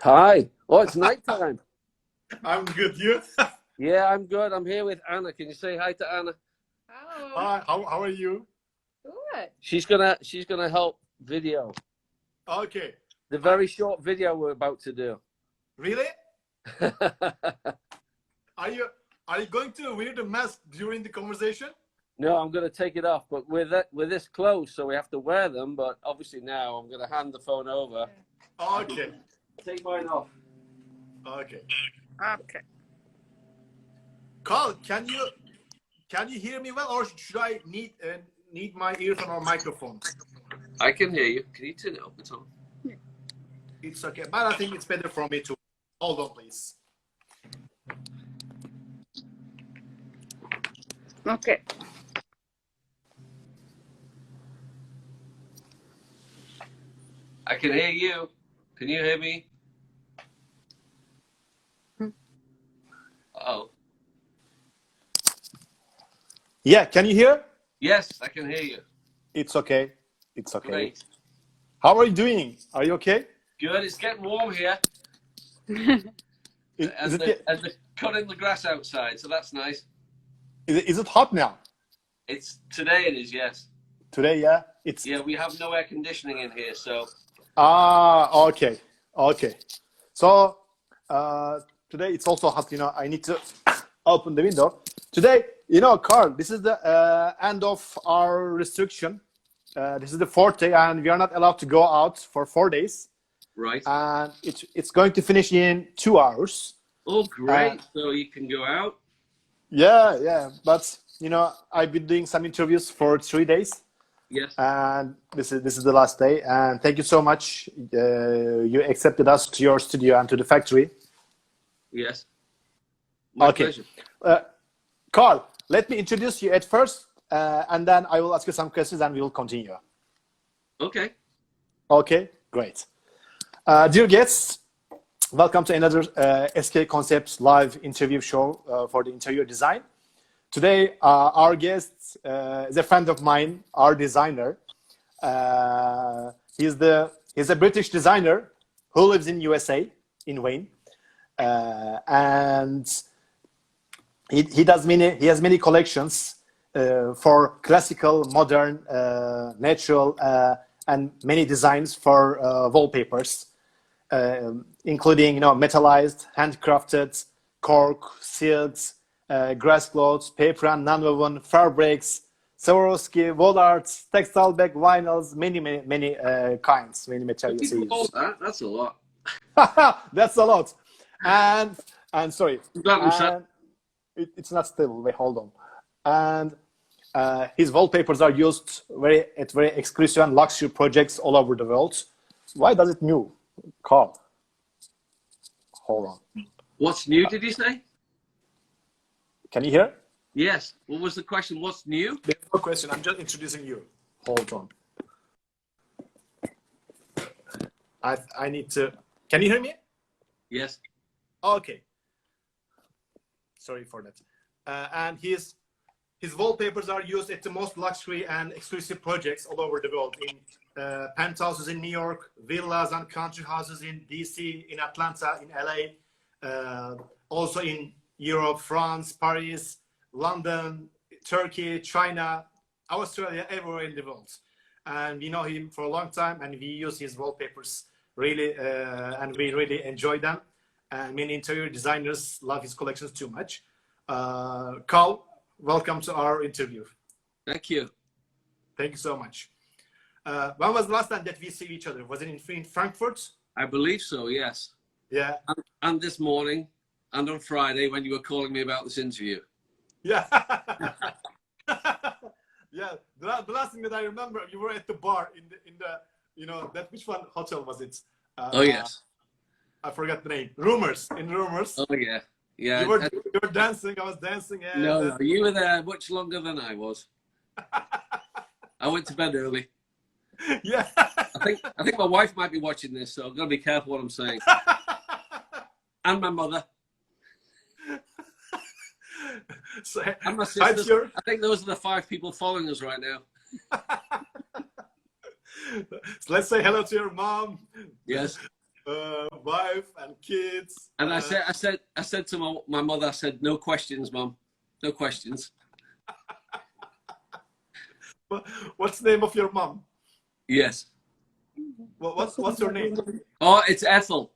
Hi. Oh, it's night time. I'm good. You? Yeah, I'm good. I'm here with Anna. Can you say hi to Anna? Oh, Hi. How are you? good. She's gonna help video. Okay. The very short video we're about to do. Really? Are you going to wear the mask during the conversation? No, I'm gonna take it off, but we're this close, so we have to wear them. But obviously now I'm gonna hand the phone over. Okay. Take mine off. Okay. Okay. Carl, can you hear me well, or should I need my earphone or microphone? I can hear you. Can you turn it up at all? It's okay, but I think it's better for me to hold on, please. Okay. I can hear you. Can you hear me? Oh. Yeah, can you hear? Yes, I can hear you. It's okay. It's okay. Great. How are you doing? Are you okay? Good. It's getting warm here. Is They're it cutting the grass outside, so that's nice. is it hot now? It's today. It is, yes. Today, yeah. Yeah, we have no air conditioning in here, so Okay. Okay. So today it's also hot, I need to open the window. Today, Carl, this is the end of our restriction. This is the fourth day, and we are not allowed to go out for 4 days. right. And it's going to finish in 2 hours. Oh, great! So you can go out. Yeah. But I've been doing some interviews for 3 days. Yes. And this is the last day. And thank you so much. You accepted us to your studio and to the factory. Yes. My Okay. pleasure. Carl, let me introduce you at first, and then I will ask you some questions and we will continue. Okay. Okay, great. Dear guests, welcome to another SK Concepts live interview show for the interior design. Today, our guest is a friend of mine, our designer. He's a British designer who lives in USA, in Wayne, and he has many collections for classical, modern, natural, and many designs for wallpapers, including metallized, handcrafted, cork, silks, grass clothes, paper and non-woven, fabrics, Swarovski, wall arts, textile bag, vinyls, many kinds, many materials. People that? That's a lot. That's a lot. And sorry, And it's not still. Wait, hold on. And his wallpapers are used at very exclusive and luxury projects all over the world. Why does it new? Carl, hold on. what's new? Did you say? Can you hear? Yes. What was the question? What's new? There's no question. I'm just introducing you. Hold on. I need to. Can you hear me? Yes. Okay. Sorry for that. And his wallpapers are used at the most luxury and exclusive projects all over the world, in penthouses in New York, villas and country houses in DC, in Atlanta, in LA, also in Europe, France, Paris, London, Turkey, China, Australia, everywhere in the world. And we know him for a long time, and we use his wallpapers really, and we really enjoy them. And many interior designers love his collections too much. Carl, welcome to our interview. Thank you. Thank you so much. When was the last time that we see each other? Was it in Frankfurt? I believe so. Yes. Yeah. And this morning, and on Friday when you were calling me about this interview. Yeah. Yeah. The last thing that I remember, you were at the bar in the that which one hotel was it? Oh yes. I forgot the name. Rumors. In Rumors. Oh yeah. Yeah. You were dancing. I was dancing. Yeah, no, you were there much longer than I was. I went to bed early. Yeah. I think my wife might be watching this, so I'm gonna be careful what I'm saying. And my mother. So, And my sister. sure. I think those are the 5 people following us right now. So let's say hello to your mom. Yes. wife and kids. And I said to my mother, I said, no questions, Mum, no questions. What's the name of your mom? Yes. What's your name? Oh, it's Ethel.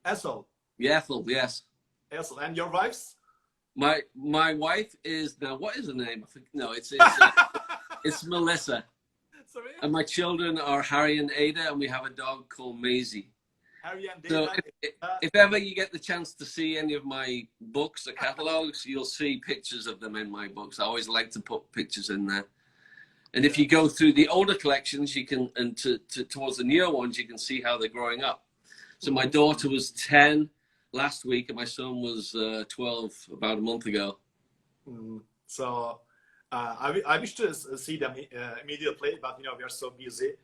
Ethel. Yeah, Ethel. Yes. Ethel. And your wife's? My wife is now. What is the name? I think no. It's it's Melissa. Sorry? And my children are Harry and Ada, and we have a dog called Maisie. Harry and So Dana. if ever you get the chance to see any of my books or catalogs, you'll see pictures of them in my books. I always like to put pictures in there. And if you go through the older collections, you can, and towards the newer ones, you can see how they're growing up. So my daughter was 10 last week, and my son was 12 about a month ago. So I wish to see them immediately, but we are so busy.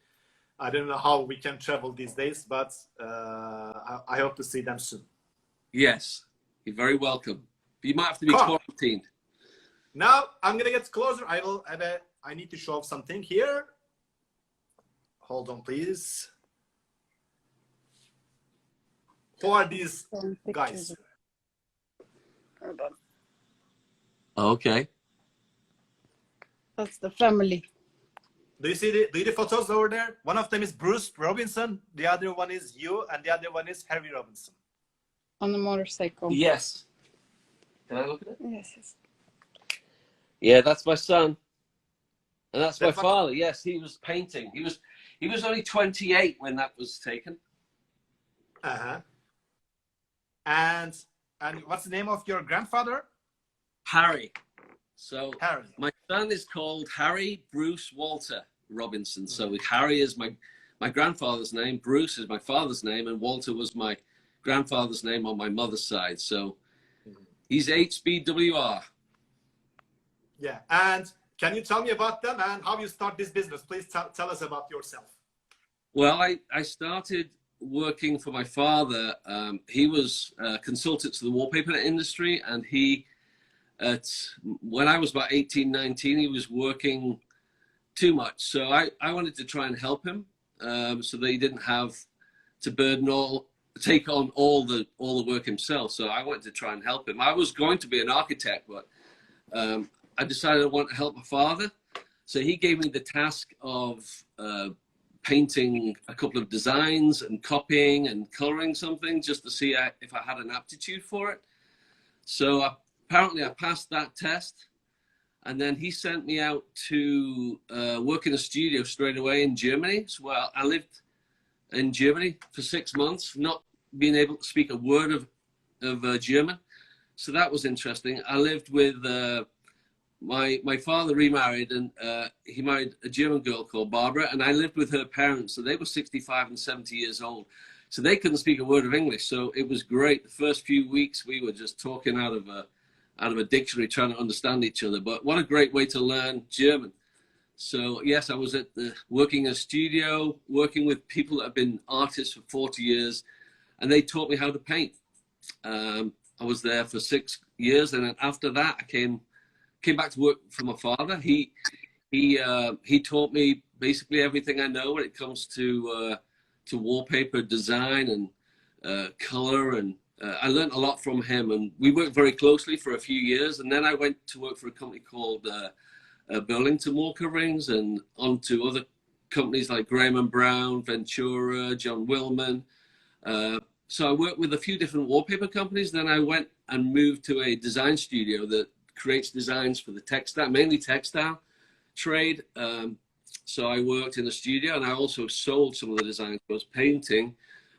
I don't know how we can travel these days, but I hope to see them soon. Yes, you're very welcome. You might have to be quarantined. Now I'm gonna get closer. I need to show something here. Hold on, please. Who are these guys? Hold on. Okay. That's the family. Do you see the photos over there? One of them is Bruce Robinson. The other one is you, and the other one is Harry Robinson. On the motorcycle. Yes. Can I look at it? Yes. Yeah, that's my son. And that's my father. Yes, he was painting. He was only 28 when that was taken. And what's the name of your grandfather? Harry. So Harry. My son is called Harry Bruce Walter Robinson. So Harry is my grandfather's name, Bruce is my father's name, and Walter was my grandfather's name on my mother's side. So he's HBWR. Yeah, and can you tell me about them and how you start this business? Please tell us about yourself. Well, I started working for my father. He was a consultant to the wallpaper industry, and when I was about 18, 19, he was working too much. So I wanted to try and help him so that he didn't have to take on all the work himself. So I wanted to try and help him. I was going to be an architect, but I decided I want to help my father. So he gave me the task of painting a couple of designs and copying and coloring something just to see if I had an aptitude for it. So apparently I passed that test, and then he sent me out to work in a studio straight away in Germany. So I lived in Germany for 6 months, not being able to speak a word of German. So that was interesting. I lived with my father remarried, and he married a German girl called Barbara, and I lived with her parents. So they were 65 and 70 years old. So they couldn't speak a word of English. So it was great. The first few weeks we were just talking out of a dictionary, trying to understand each other. But what a great way to learn German. So yes, I was working in a studio, working with people that have been artists for 40 years, and they taught me how to paint. I was there for 6 years, and then after that I came back to work for my father. He taught me basically everything I know when it comes to wallpaper design and color, and I learned a lot from him, and we worked very closely for a few years. And then I went to work for a company called Burlington Wall Coverings, and on to other companies like Graham and Brown, Ventura, John Willman. So I worked with a few different wallpaper companies. Then I went and moved to a design studio that creates designs for the mainly textile trade. So I worked in a studio, and I also sold some of the designs. I was painting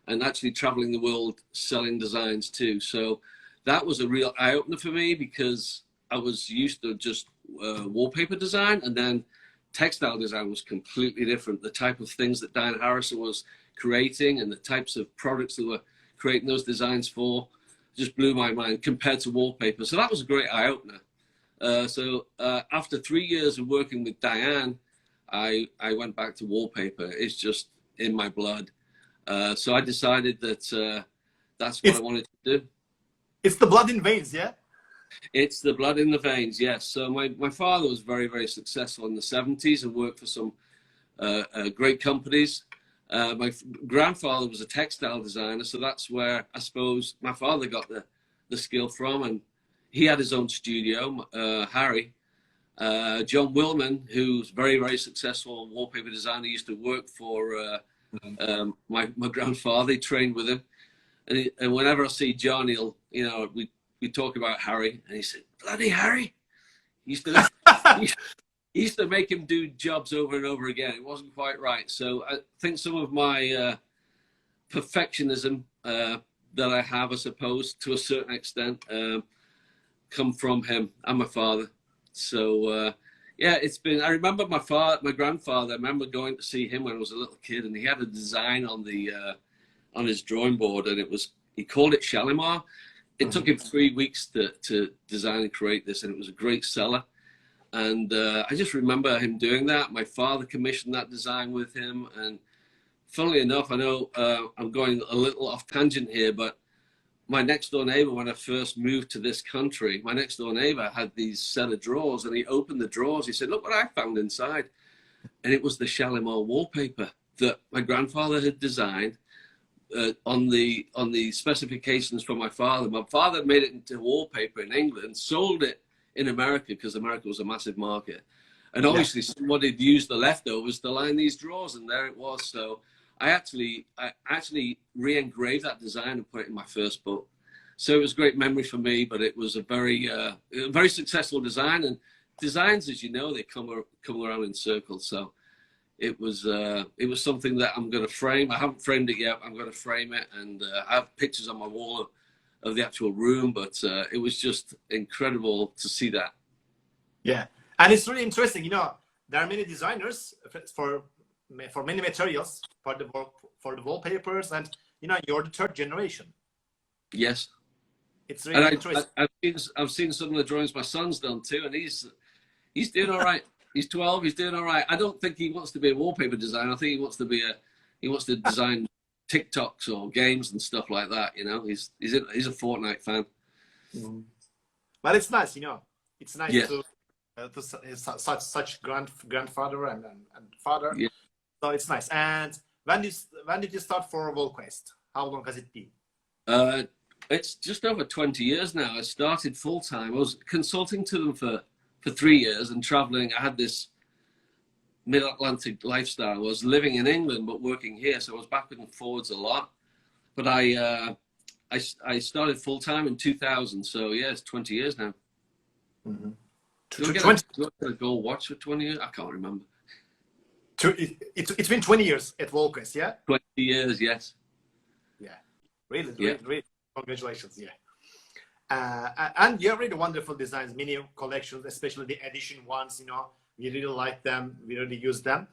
and actually traveling the world selling designs too. So that was a real eye-opener for me, because I was used to just wallpaper design, and then textile design was completely different. The type of things that Diane Harrison was creating and the types of products that were creating those designs for just blew my mind compared to wallpaper. So that was a great eye-opener. So after 3 years of working with Diane, I went back to wallpaper. It's just in my blood. So I decided that that's what I wanted to do. It's the blood in veins, yeah? It's the blood in the veins, yes. So my father was very, very successful in the 70s and worked for some great companies. My grandfather was a textile designer, so that's where I suppose my father got the skill from, and he had his own studio. Harry, John Willman, who's very, very successful wallpaper designer, used to work for my grandfather. He trained with him, and whenever I see John, he'll, we talk about Harry, and he said, "Bloody Harry!" He used to he used to make him do jobs over and over again. It wasn't quite right. So I think some of my perfectionism that I have, I suppose, to a certain extent, come from him and my father. So yeah, it's been. I remember my grandfather. I remember going to see him when I was a little kid, and he had a design on on his drawing board, and he called it Shalimar. It took him 3 weeks to design and create this, and it was a great seller. And I just remember him doing that. My father commissioned that design with him. And funnily enough, I know I'm going a little off tangent here, but my next door neighbor, when I first moved to this country, my next door neighbor had these set of drawers, and he opened the drawers. He said, "Look what I found inside." And it was the Shalimar wallpaper that my grandfather had designed on the specifications from my father. My father made it into wallpaper in England, sold it in America because America was a massive market, and obviously somebody had used the leftovers to line these drawers, and there it was. So I actually re-engraved that design and put it in my first book. So it was a great memory for me, but it was a very successful design, and designs, as you know, they come around in circles. So it was something that I'm going to frame. I haven't framed it yet. I'm going to frame it, and I have pictures on my wall of the actual room, but it was just incredible to see that. Yeah, and it's really interesting. There are many designers for many materials for the wallpapers, and you're the third generation. Yes, it's really interesting. I've seen some of the drawings my son's done too, and he's doing all right. He's 12. He's doing all right. I don't think he wants to be a wallpaper designer. I think he wants to design TikToks or games and stuff like that. He's a Fortnite fan. But it's nice, It's nice yeah. to such grandfather and father. Yeah. So it's nice. And when did you start for WallQuest? How long has it been? It's just over 20 years now. I started full time. I was consulting to them for 3 years and traveling. I had this mid-Atlantic lifestyle. I was living in England but working here, so I was backwards and forwards a lot. But I started full time in 2000, so yeah, it's 20 years now. Do I get a gold watch for 20 years? I can't remember. It's been 20 years at WallQuest, yeah? 20 years, yes. Yeah, really. Congratulations, yeah. And you have really wonderful designs, many collections, especially the edition ones. We really like them. We really use them.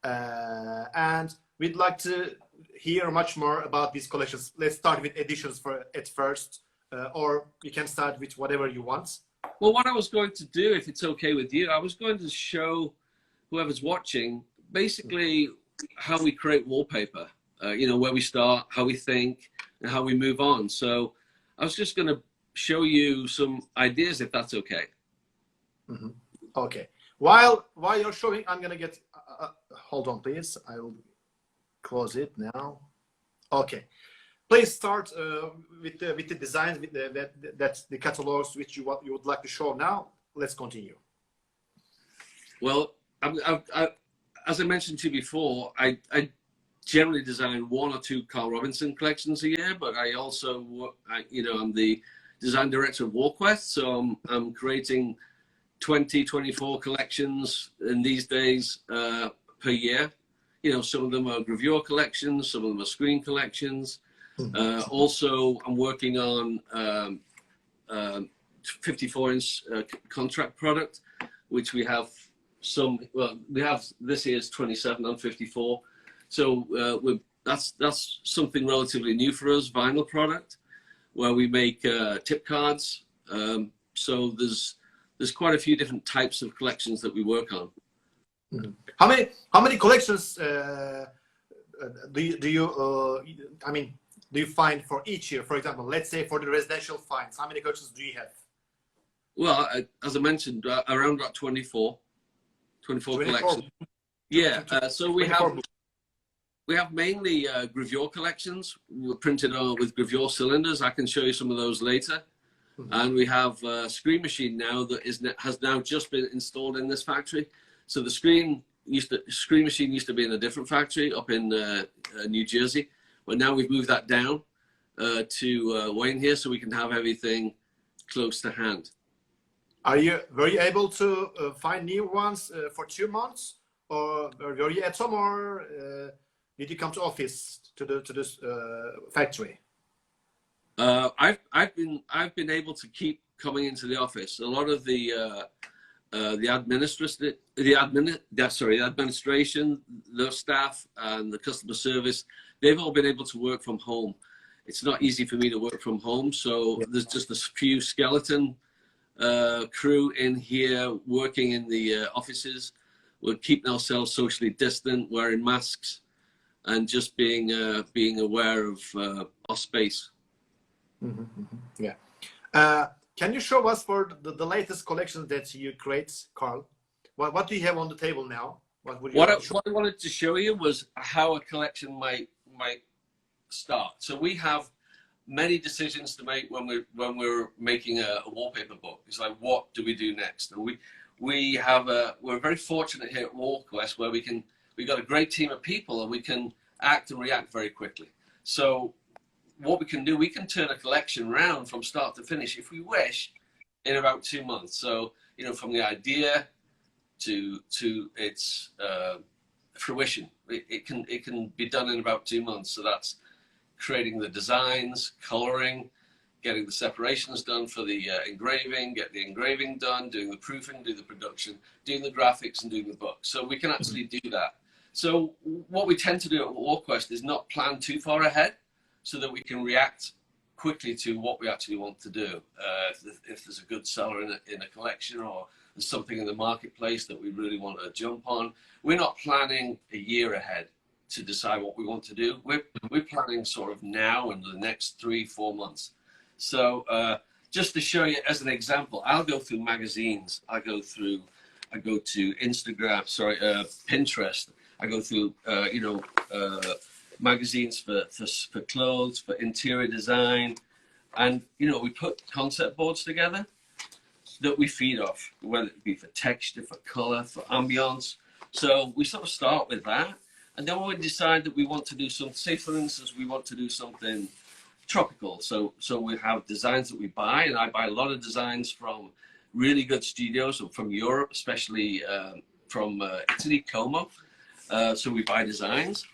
And we'd like to hear much more about these collections. Let's start with editions at first, or you can start with whatever you want. Well, what I was going to do, if it's okay with you, I was going to show whoever's watching basically how we create wallpaper, where we start, how we think, and how we move on. So I was just going to show you some ideas, if that's okay. Okay. While you're showing, I'm gonna get. Hold on, please. I will close it now. Okay. Please start with the designs, with the catalogs which you would like to show now. Let's continue. Well, as I mentioned to you before, I generally design 1 or 2 Carl Robinson collections a year, but I also, I'm the design director of WallQuest, so I'm creating 20, 24 collections in these days per year. Some of them are gravure collections, some of them are screen collections. Also, I'm working on 54-inch contract product, which we have this year's 27 on 54. So that's something relatively new for us, vinyl product, where we make tip cards. So there's quite a few different types of collections that we work on. How many collections do you find for each year? For example, let's say for the residential finds, how many collections do you have? Well, as I mentioned, around about 24 collections. Yeah. So we we have mainly gravure collections. We're printed on with gravure cylinders. I can show you some of those later. And we have a screen machine now that has now just been installed in this factory. So the screen machine used to be in a different factory up in New Jersey, but now we've moved that down to Wayne here, so we can have everything close to hand. Were you able to find new ones for 2 months, or were you at home, or did you come to office to this factory? I've been able to keep coming into the office. A lot of the administration, the staff, and the customer service, they've all been able to work from home. It's not easy for me to work from home, so there's just a few skeleton crew in here working in the offices. We're keeping ourselves socially distant, wearing masks, and just being aware of our space. Yeah. Can you show us for the latest collections that you create, Carl? What do you have on the table now? What I wanted to show you was how a collection might start. So we have many decisions to make when we're making a wallpaper book. It's like, what do we do next? And we're very fortunate here at WallQuest where we've got a great team of people and we can act and react very quickly. So what we can do, we can turn a collection around from start to finish if we wish in about 2 months. So, you know, from the idea to its fruition, it can be done in about 2 months. So that's creating the designs, coloring, getting the separations done for the engraving, get the engraving done, doing the proofing, do the production, doing the graphics, and doing the book. So we can actually do that. So what we tend to do at WallQuest is not plan too far ahead, so that we can react quickly to what we actually want to do. If there's a good seller in a collection, or there's something in the marketplace that we really want to jump on, we're not planning a year ahead to decide what we want to do. We're planning sort of now and the next 3-4 months. So just to show you as an example, I'll go through magazines. I go to Instagram, Pinterest. I go through, magazines for clothes, for interior design, and we put concept boards together that we feed off, whether it be for texture, for color, for ambiance. So we sort of start with that, and then when we decide that we want to do something, say for instance we want to do something tropical, so we have designs that we buy, and I buy a lot of designs from really good studios from Europe, especially from Italy, Como. So we buy designs.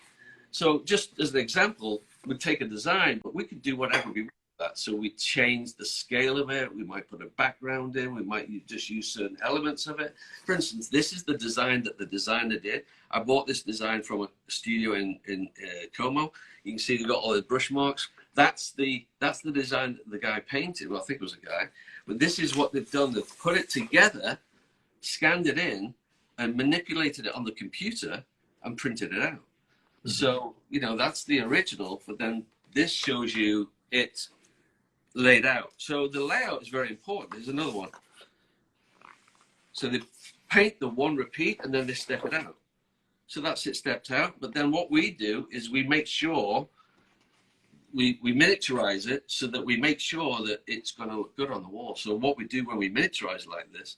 So just as an example, we'd take a design, but we could do whatever we want with that. So we change the scale of it. We might put a background in. We might just use certain elements of it. For instance, this is the design that the designer did. I bought this design from a studio in Como. You can see they've got all the brush marks. That's the design that the guy painted. Well, I think it was a guy. But this is what they've done. They've put it together, scanned it in, and manipulated it on the computer and printed it out. So, that's the original, but then this shows you it laid out. So the layout is very important. There's another one. So they paint the one repeat and then they step it out. So that's it stepped out. But then what we do is we make sure we miniaturize it so that we make sure that it's going to look good on the wall. So what we do when we miniaturize it like this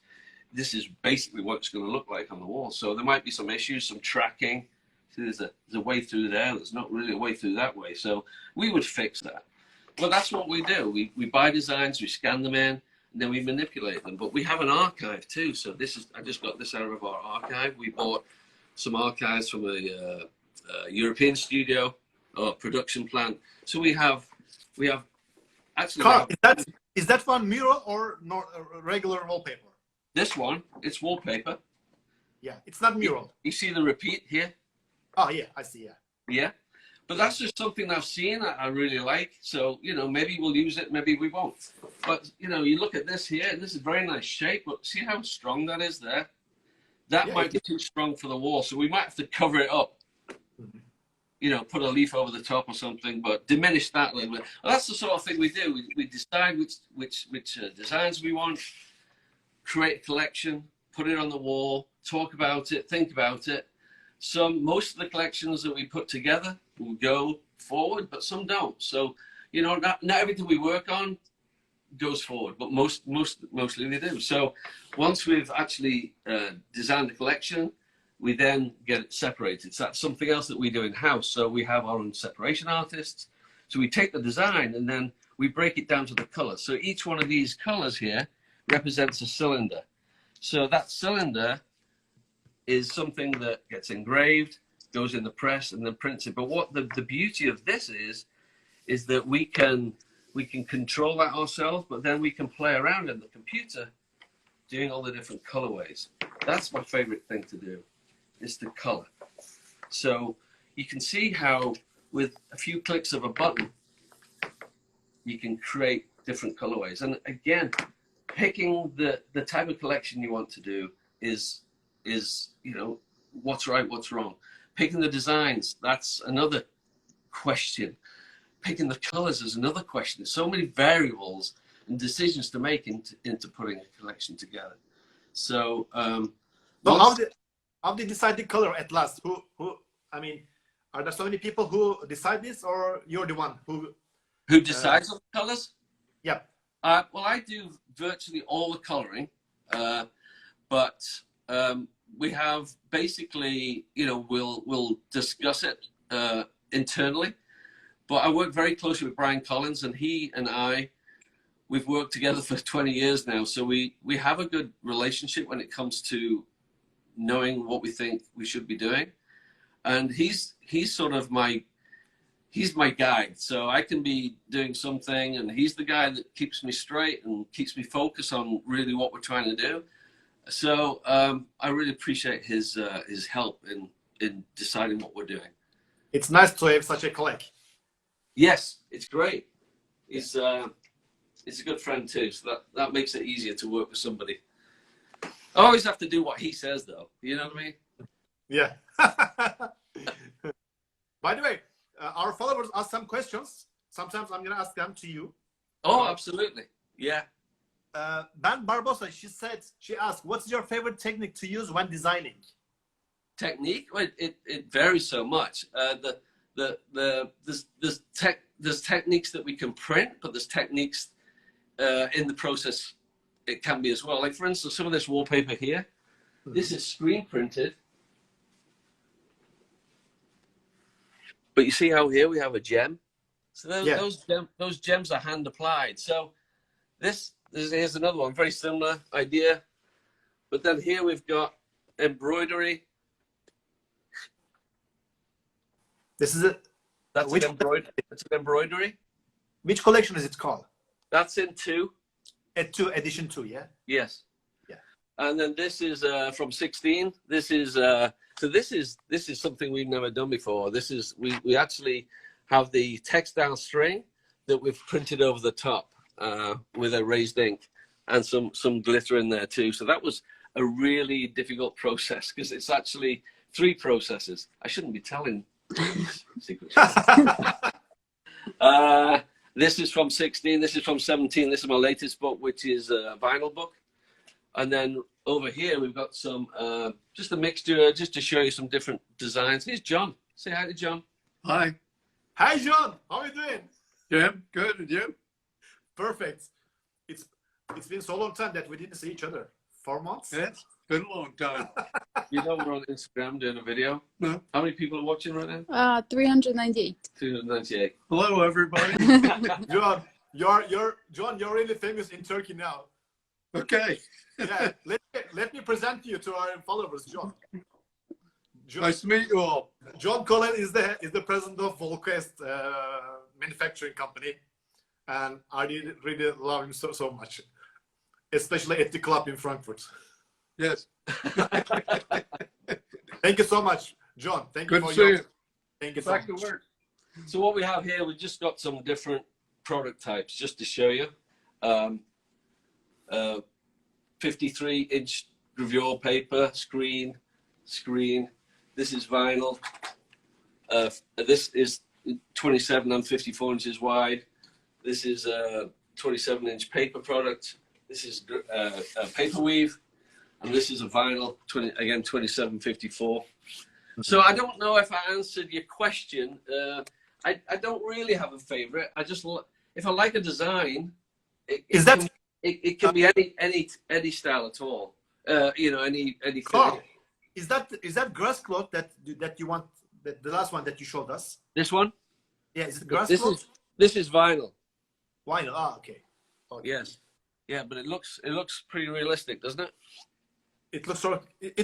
is basically what it's going to look like on the wall. So there might be some issues, some tracking. See, there's a way through there. There's not really a way through that way. So we would fix that. Well, that's what we do. We buy designs, we scan them in, and then we manipulate them. But we have an archive too. So I just got this out of our archive. We bought some archives from a European studio or production plant. So we have actually. Carl, is that one mural or regular wallpaper? This one, it's wallpaper. Yeah, it's not mural. You see the repeat here? Oh yeah, I see. Yeah. Yeah, but that's just something I've seen I really like. So maybe we'll use it, maybe we won't. But you look at this here, and this is very nice shape. But see how strong that is there? That might be too strong for the wall, so we might have to cover it up. Put a leaf over the top or something, but diminish that a little bit. Well, that's the sort of thing we do. We decide which designs we want, create a collection, put it on the wall, talk about it, think about it. Most of the collections that we put together will go forward, but some don't. So, you know, not everything we work on goes forward, but mostly they do. So once we've actually designed the collection, we then get it separated. So that's something else that we do in-house. So we have our own separation artists. So we take the design and then we break it down to the color. So each one of these colors here represents a cylinder. So that cylinder is something that gets engraved, goes in the press, and then printed. But what the beauty of this is that we can control that ourselves, but then we can play around in the computer doing all the different colorways. That's my favorite thing to do, is the color. So you can see how with a few clicks of a button, you can create different colorways. And again, picking the type of collection you want to do is, you know, what's right, what's wrong. Picking the designs, that's another question. Picking the colors is another question. There's so many variables and decisions to make into putting a collection together. So, how did you decide the color at last? I mean, are there so many people who decide this, or you're the one who decides on the colors? Yeah. Well, I do virtually all the coloring, but we have basically, you know, we'll discuss it internally. But I work very closely with Brian Collins, and he and we've worked together for 20 years now. So we have a good relationship when it comes to knowing what we think we should be doing. And he's sort of he's my guide. So I can be doing something, and he's the guy that keeps me straight and keeps me focused on really what we're trying to do. So I really appreciate his help in deciding what we're doing. It's nice to have such a colleague. Yes, it's great. He's a good friend too, so that makes it easier to work with somebody. I always have to do what he says, though. You know what I mean? Yeah. By the way, our followers ask some questions. Sometimes I'm going to ask them to you. Oh, absolutely. Yeah. Ben Barbosa, she asked, what's your favorite technique to use when designing? Technique? Well, it varies so much. There's techniques that we can print, but there's techniques in the process it can be as well. Like, for instance, some of this wallpaper here, this is screen printed. But you see how here we have a gem? So those gems are hand applied. So here's another one, very similar idea. But then here we've got embroidery. This is it. That's an embroidery. Which collection is it called? That's in 2. Edition 2, yeah? Yes. Yeah. And then this is from 16. This is this is something we've never done before. This is we actually have the textile string that we've printed over the top with a raised ink and some glitter in there too. So that was a really difficult process because it's actually 3 processes. I shouldn't be telling secrets. This is from 16. This is from 17. This is my latest book, which is a vinyl book. And then over here, we've got some, just a mixture, just to show you some different designs. Here's John. Say hi to John. Hi. Hi, John. How are you doing? Jim, good. And you? Perfect. It's been so long time that we didn't see each other. 4 months? Yes, been a long time. You know we're on Instagram doing a video? No. How many people are watching right now? 398. 298. Hello, everybody. John, you're really famous in Turkey now. Okay. Yeah, let me present you to our followers, John. Nice to meet you all. John Cullen is the president of Volquest manufacturing company, and I really love him so much, especially at the club in Frankfurt. Yes. Thank you so much, John. Thank you Good for to see you. Thank you so Back to much. work. So what we have here, we've just got some different product types just to show you. 53-inch gravure paper, screen. This is vinyl. This is 27 and 54 inches wide. This is a 27-inch paper product. This is a paper weave. And this is a vinyl, again, 2754. So I don't know if I answered your question. I don't really have a favorite. If I like a design, it can be any style at all. You know, any Carl, is that grass cloth that you want? The last one that you showed us? This one? Yeah, is it grass cloth? This is vinyl. Vinyl. Ah, okay. Yes. Yeah, but it looks pretty realistic, doesn't it? It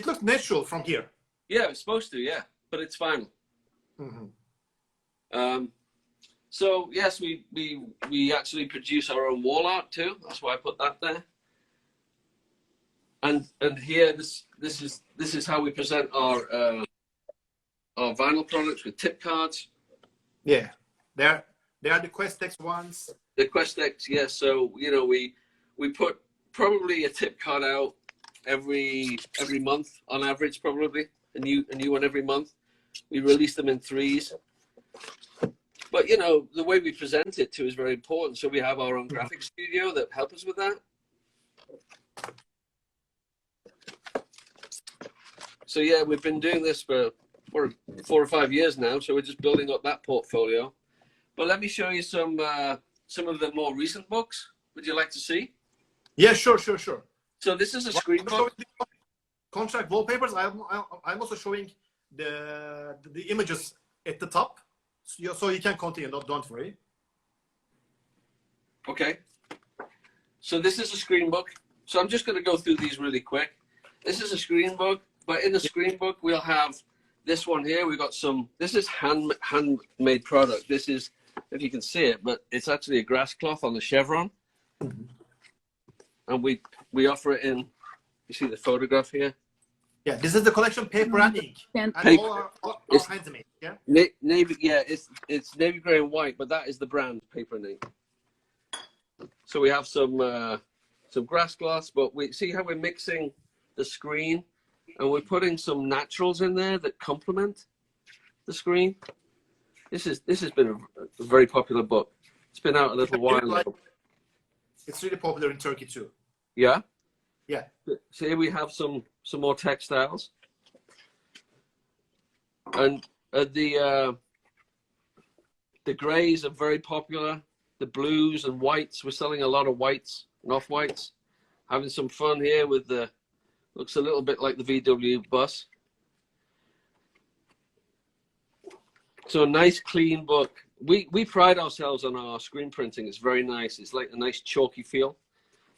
looks natural from here. Yeah, it's supposed to. Yeah, but it's vinyl. Mm-hmm. So yes, we actually produce our own wall art too. That's why I put that there. And here this is how we present our vinyl products with tip cards. Yeah, they are the Questex ones. The Questex, yes. So you know we put probably a tip card out every month on average, probably a new one every month. We release them in 3s. But you know the way we present it too is very important. So we have our own graphic studio that help us with that. So yeah, we've been doing this for 4 or 5 years now. So we're just building up that portfolio. But let me show you some of the more recent books. Would you like to see? Yeah, sure. So this is a screen book. Contract wallpapers. I'm also showing the images at the top, so you can continue. Don't worry. Okay. So this is a screen book. So I'm just going to go through these really quick. This is a screen book, but in the screen book we'll have this one here. We've got some. This is handmade product. This is, if you can see it, but it's actually a grass cloth on the chevron. And we offer it in, you see the photograph here? Yeah, this is the collection paper and ink. And Paper. all handmade, yeah? Navy, yeah, it's navy gray and white, but that is the brand, paper and ink. So we have some grass glass, but we see how we're mixing the screen and we're putting some naturals in there that complement the screen. This has been a very popular book. It's been out a little while now. It's really popular in Turkey too. Yeah? Yeah. So here we have some more textiles. And the grays are very popular. The blues and whites, we're selling a lot of whites and off-whites. Having some fun here with the, looks a little bit like the VW bus. So a nice clean book. We pride ourselves on our screen printing. It's very nice. It's like a nice chalky feel.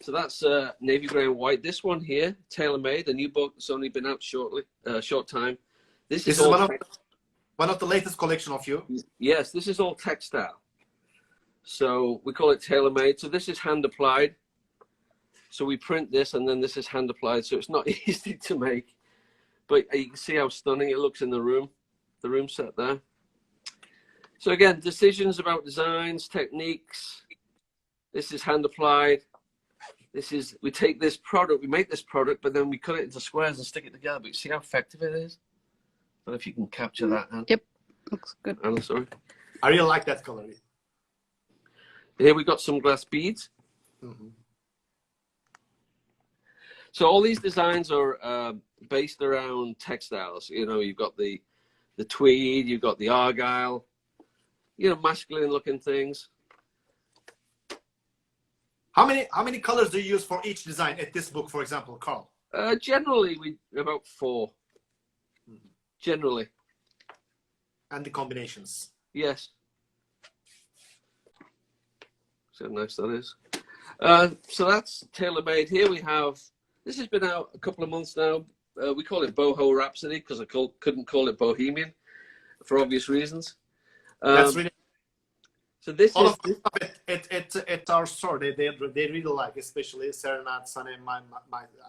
So that's navy gray and white. This one here, tailor-made, a new book that's only been out short time. This is one of the latest collection of you. Yes, this is all textile. So we call it tailor-made. So this is hand applied. So we print this and then this is hand applied. So it's not easy to make, but you can see how stunning it looks in the room set there. So again, decisions about designs, techniques. This is hand applied. We take this product, we make this product, but then we cut it into squares and stick it together. But you see how effective it is? I don't know if you can capture that. Anne. Yep, looks good. Anna, sorry. I really like that color. Here we got some glass beads. Mm-hmm. So all these designs are based around textiles. You know, you've got the tweed, you've got the argyle, you know, masculine looking things. How many colors do you use for each design at this book, for example, Carl? Generally, about 4. Mm-hmm. Generally. And the combinations. Yes. See how nice that is. So that's tailor-made. Here we have, this has been out a couple of months now. We call it Boho Rhapsody because I couldn't call it Bohemian for obvious reasons. That's really. So this all is of at our store. They really like, especially Serenade, Sunny, my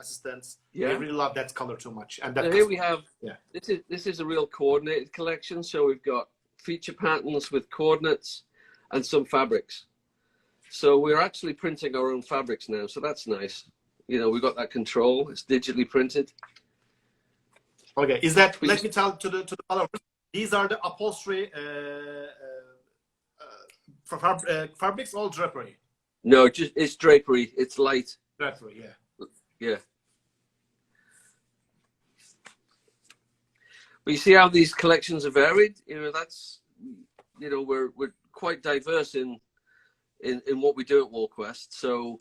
assistants. Yeah. They really love that color too much. And so here we have. Yeah. This is a real coordinated collection. So we've got feature patterns with coordinates and some fabrics. So we're actually printing our own fabrics now. So that's nice. You know, we've got that control. It's digitally printed. Okay. Is that? Let me tell to the followers. These are the upholstery fabrics, all drapery. No, it's drapery. It's light. Drapery, yeah. Yeah. But you see how these collections are varied. You know, that's, you know, we're quite diverse in what we do at WallQuest. So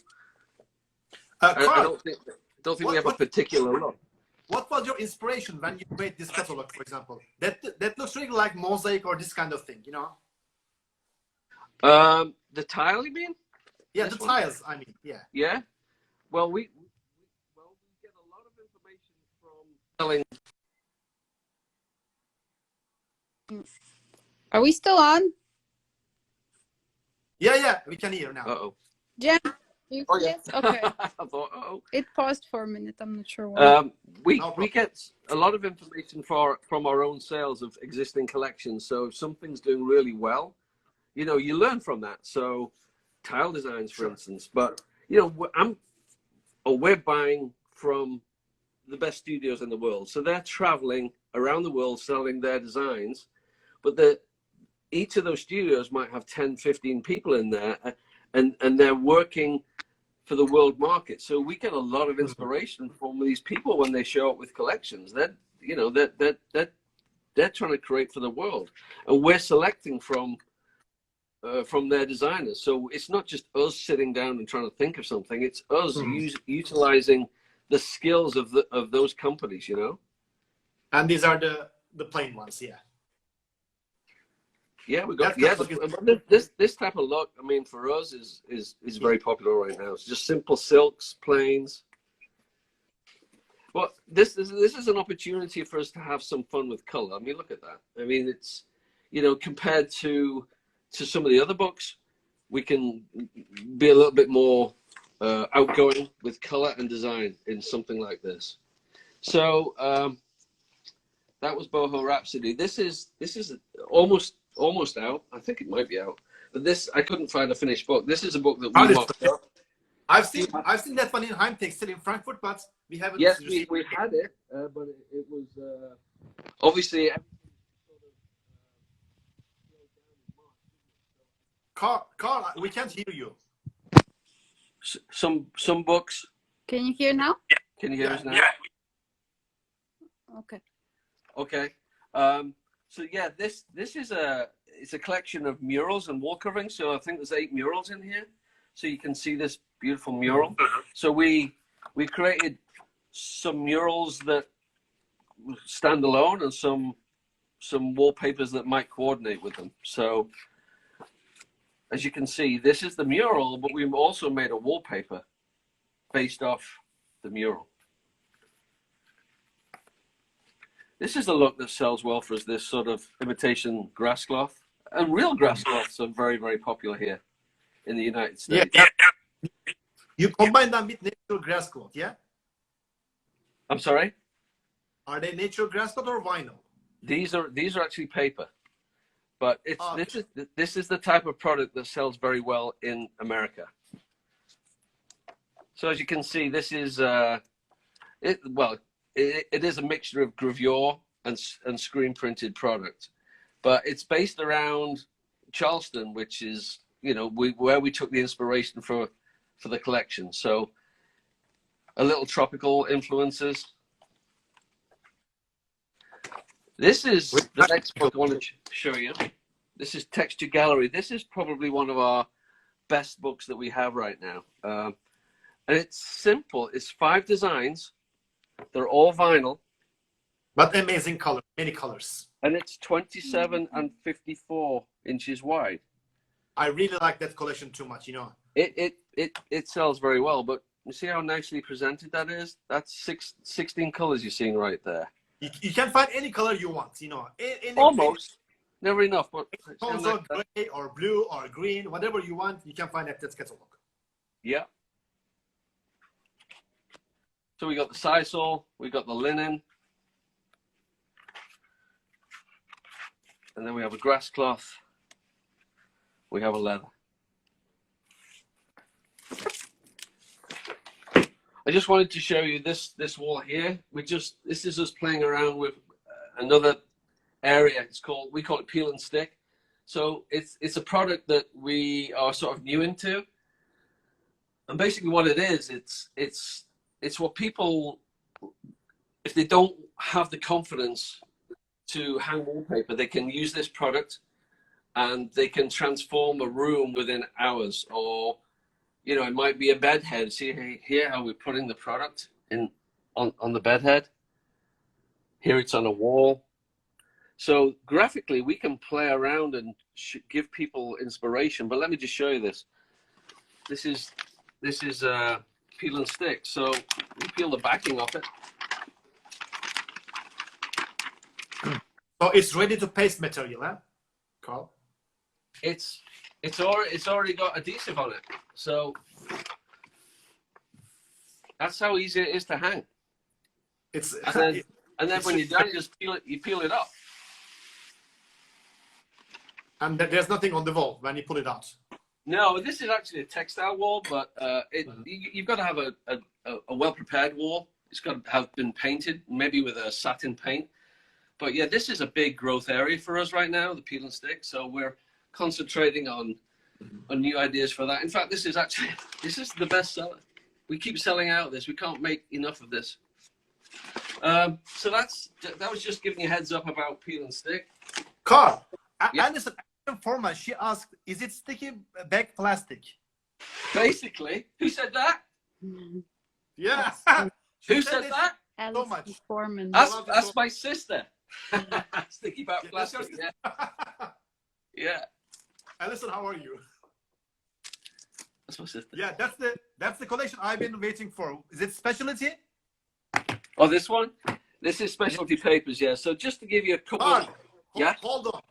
I Carl, don't think we have a particular look. what was your inspiration when you made this catalog, for example? That looks really like mosaic or this kind of thing, you know? The tile, you mean? Yeah, This the one? tiles, I mean, yeah. Yeah. Well, we get a lot of information from selling. Are we still on? Yeah, we can hear now. Uh-oh. Jen, you Oh, yeah. yes? Okay. I thought, uh-oh. It paused for a minute. I'm not sure why. We No problem. get a lot of information from our own sales of existing collections. So if something's doing really well, you know, you learn from that. So tile designs, for Sure. instance. But you know, we're buying from the best studios in the world. So they're traveling around the world selling their designs, but each of those studios might have 10, 15 people in there, and they're working for the world market. So we get a lot of inspiration from these people when they show up with collections. They're trying to create for the world, and we're selecting from their designers. So it's not just us sitting down and trying to think of something. It's us utilizing the skills of those companies, you know. And these are the plain ones, yeah. Yeah, we got this type of look. I mean, for us is very popular right now. It's just simple silks, plains. Well, this is an opportunity for us to have some fun with color. I mean, look at that. I mean, it's, you know, compared to some of the other books, we can be a little bit more outgoing with color and design in something like this. So that was Boho Rhapsody. This is almost out. I think it might be out. But this, I couldn't find a finished book. This is a book that we mocked up. I've seen that one in Heimtech still in Frankfurt, but we haven't. Yes, we had it, but it was obviously. Carl, we can't hear you. Some books. Can you hear now? Can you hear us now? Yeah. Okay. Okay. So yeah, this is it's a collection of murals and wall coverings. So I think there's 8 murals in here. So you can see this beautiful mural. So we created some murals that stand alone and some wallpapers that might coordinate with them. So as you can see, this is the mural, but we've also made a wallpaper based off the mural. This is the look that sells well for us, this sort of imitation grass cloth. And real grass cloths are very, very popular here in the United States. Yeah. You combine them with natural grass cloth, yeah? I'm sorry? Are they natural grass cloth or vinyl? These are actually paper. But this is the type of product that sells very well in America. So as you can see, this is it is a mixture of gravure and screen printed product, but it's based around Charleston, which is, you know, where we took the inspiration for the collection. So a little tropical influences. This is the next book I want to show you. This is Texture Gallery. This is probably one of our best books that we have right now. And it's simple. It's 5 designs. They're all vinyl. But amazing color, many colors. And it's 27 and 54 inches wide. I really like that collection too much, you know. It sells very well, but you see how nicely presented that is? That's 16 colors you're seeing right there. You can find any color you want, you know. Almost. Never enough, but tones of gray or blue or green, whatever you want, you can find at that catalog. Yeah. So we got the sisal, we got the linen, and then we have a grass cloth, we have a leather. I just wanted to show you this wall here. This is us playing around with another area. We call it peel and stick. So it's a product that we are sort of new into, and basically what it is, it's what people, if they don't have the confidence to hang wallpaper, they can use this product and they can transform a room within hours. Or, you know, it might be a bed head. See here how we're putting the product in on the bed head. Here it's on a wall. So graphically, we can play around and give people inspiration. But let me just show you this. This is peel and stick. So we peel the backing off it. So it's ready to paste material, huh, Carl? It's already got adhesive on it. So that's how easy it is to hang. It's and then when you're done, you just peel it off. And there's nothing on the wall when you pull it out. No, this is actually a textile wall, but you've got to have a well-prepared wall. It's got to have been painted, maybe with a satin paint. But yeah, this is a big growth area for us right now, the peel and stick. So we're concentrating on new ideas for that. In fact, this is the best seller. We keep selling out this. We can't make enough of this. So that was just giving you a heads up about peel and stick. Carl, Yeah. Anderson Forma, she asked, is it sticky back plastic? Basically, who said that? Yeah. Who said that? Alice much. Foreman. That's my sister. Sticky back plastic. Yeah. Yeah. Alison, how are you? That's my sister. Yeah, that's the collection I've been waiting for. Is it specialty? Oh, this one? This is specialty papers, yeah. So just to give you a couple Carl, Yeah? hold on.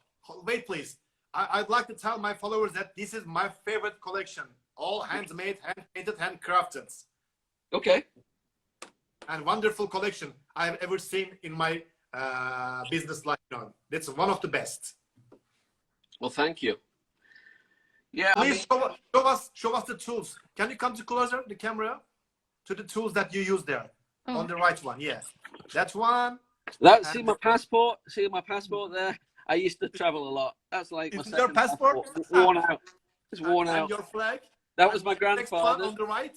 Wait, please. I'd like to tell my followers that this is my favorite collection. All handmade, hand-painted, handcrafted. Okay. And wonderful collection I've ever seen in my business life. That's one of the best. Well, thank you. Yeah, Please show us the tools. Can you come to closer, the camera, to the tools that you use there? Oh. On the right one, yes. That's one. see my passport? See my passport there? I used to travel a lot. That's like my Is it your second passport? Worn out. It's worn And out. your flag. That was my Next one grandfather's. on the right.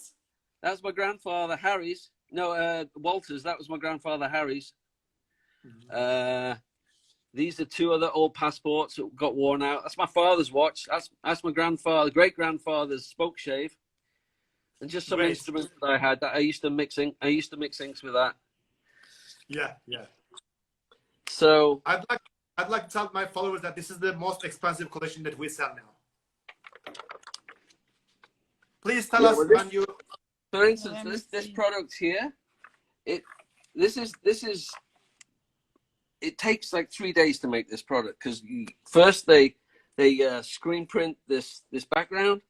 That was my grandfather Harry's. No, Walter's. That was my grandfather Harry's. These are two other old passports that got worn out. That's my father's watch. That's my great grandfather's spoke shave, and just some Great. instruments that I had that I used to mix inks with that. Yeah, yeah. So I'd like to tell my followers that this is the most expensive collection that we sell now. Please tell us when you. For instance, this product here, it takes like 3 days to make this product, because first they screen print this background,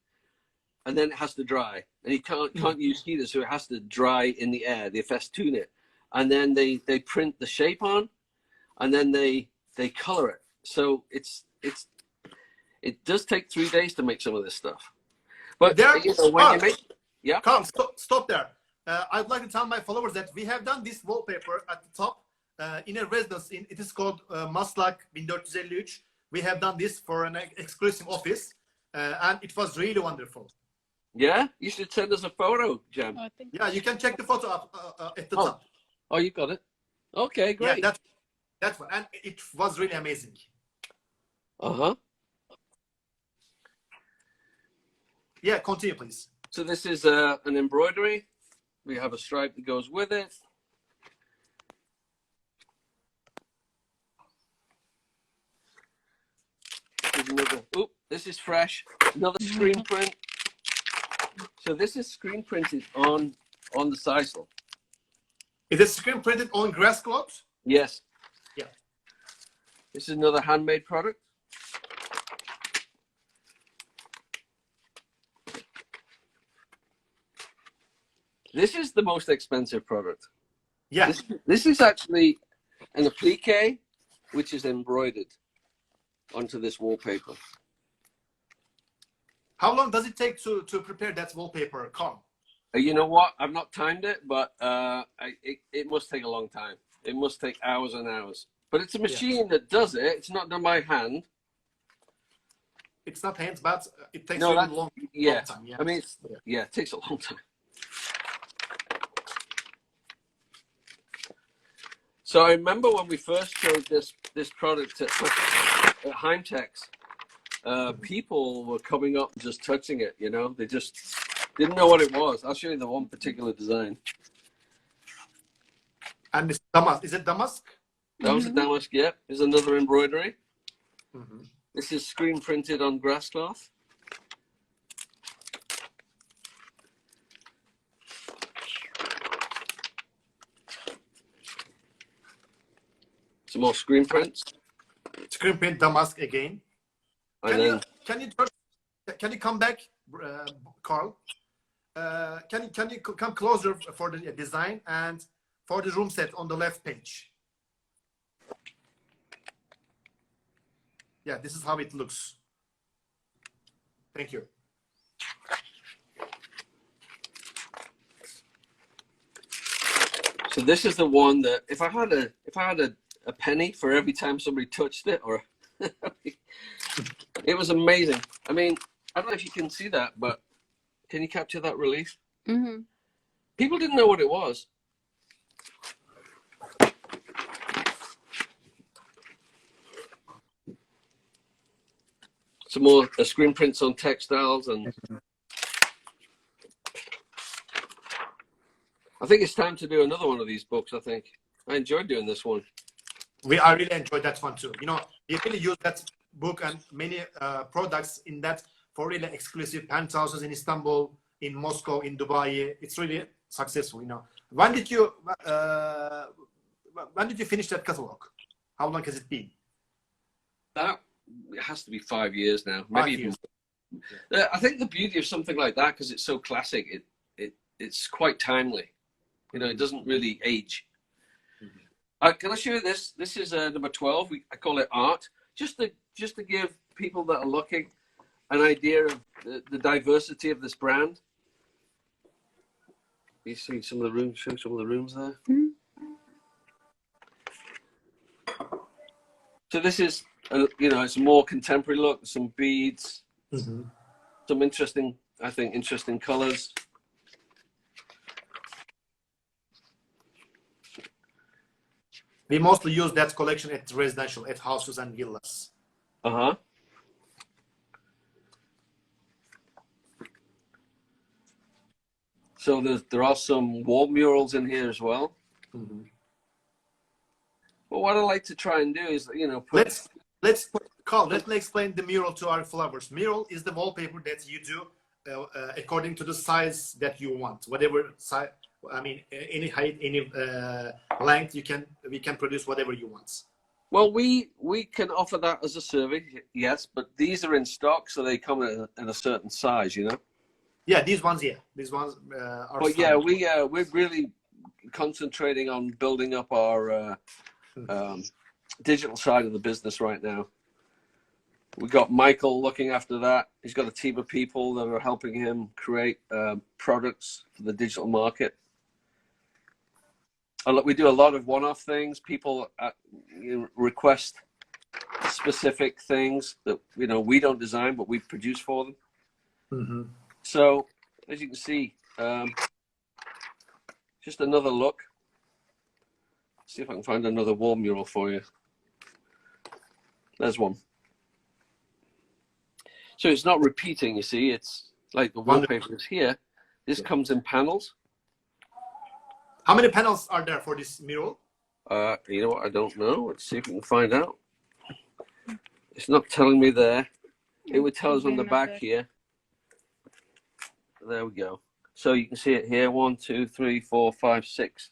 and then it has to dry, and you can't use heaters, so it has to dry in the air. They festoon it, and then they print the shape on, and then they color it. So it does take 3 days to make some of this stuff. But when you make, yeah. Carl, stop there. I'd like to tell my followers that we have done this wallpaper at the top in a residence. It is called Maslak 1453. We have done this for an exclusive office, and it was really wonderful. Yeah, you should send us a photo, Jam. Oh, I think Yeah, you can check the photo up at the top. Oh, you got it. Okay, great. Yeah, that's one, and it was really amazing. Uh-huh. Yeah, continue, please. So this is an embroidery. We have a stripe that goes with it. Here's another. Oop, this is fresh. Another screen print. So this is screen printed on the sisal. Is it screen printed on grass cloth? Yes. Yeah. This is another handmade product. This is the most expensive product. Yeah. This is actually an applique, which is embroidered onto this wallpaper. How long does it take to prepare that wallpaper, Carl? You know what? I've not timed it, but it must take a long time. It must take hours and hours. But it's a machine that does it. It's not done by hand. It's not hands, but it takes No, really that's, long yeah. time. Yeah. I mean, it takes a long time. So I remember when we first showed this product at Heimtex, people were coming up and just touching it, you know, they just didn't know what it was. I'll show you the one particular design. And it's damask. Is it damask? That was a damask, yeah. There's another embroidery. Mm-hmm. This is screen printed on grass cloth. Some more screen prints. Screen print damask again. And Can you come back, Carl? Can you come closer for the design and for the room set on the left page? Yeah, this is how it looks. Thank you. so this is the one that if I had a penny for every time somebody touched it, or it was amazing. I mean, I don't know if you can see that, but can you capture that relief? Mm-hmm. People didn't know what it was. Some more screen prints on textiles, and I think it's time to do another one of these books. I think I enjoyed doing this one. I really enjoyed that one too. You know, you really use that book and many products in that for really exclusive penthouses in Istanbul, in Moscow, in Dubai. It's really successful. You know, when did you finish that catalog? How long has it been? That it has to be 5 years now, maybe even. I think the beauty of something like that, because it's so classic, it's quite timely. You know, it doesn't really age. Can I show you this? This is number 12. I call it art, just to give people that are looking an idea of the diversity of this brand. You see some of the rooms. Show some of the rooms there. Mm-hmm. So this is, you know, it's a more contemporary look. Some beads, some interesting, I think, interesting colors. We mostly use that collection at residential, at houses and villas. Uh-huh. So there are some wall murals in here as well. Mm-hmm. But what I like to try and do is, you know, Carl, let me explain the mural to our followers. Mural is the wallpaper that you do according to the size that you want, whatever size. I mean, any height, any length, we can produce whatever you want. Well, we can offer that as a service, yes, but these are in stock, so they come in a certain size, you know. Yeah, these ones are. But yeah, we're really concentrating on building up our digital side of the business right now. We've got Michael looking after that. He's got a team of people that are helping him create products for the digital market. We do a lot of one-off things. People request specific things that, you know, we don't design, but we produce for them. Mm-hmm. So, as you can see, just another look. See if I can find another wall mural for you. There's one. So it's not repeating, you see. It's like the wallpaper is here. This comes in panels. How many panels are there for this mural? You know what? I don't know. Let's see if we can find out. It's not telling me there. It would tell us on the back here. There we go. So you can see it here. 1, 2, 3, 4, 5, 6.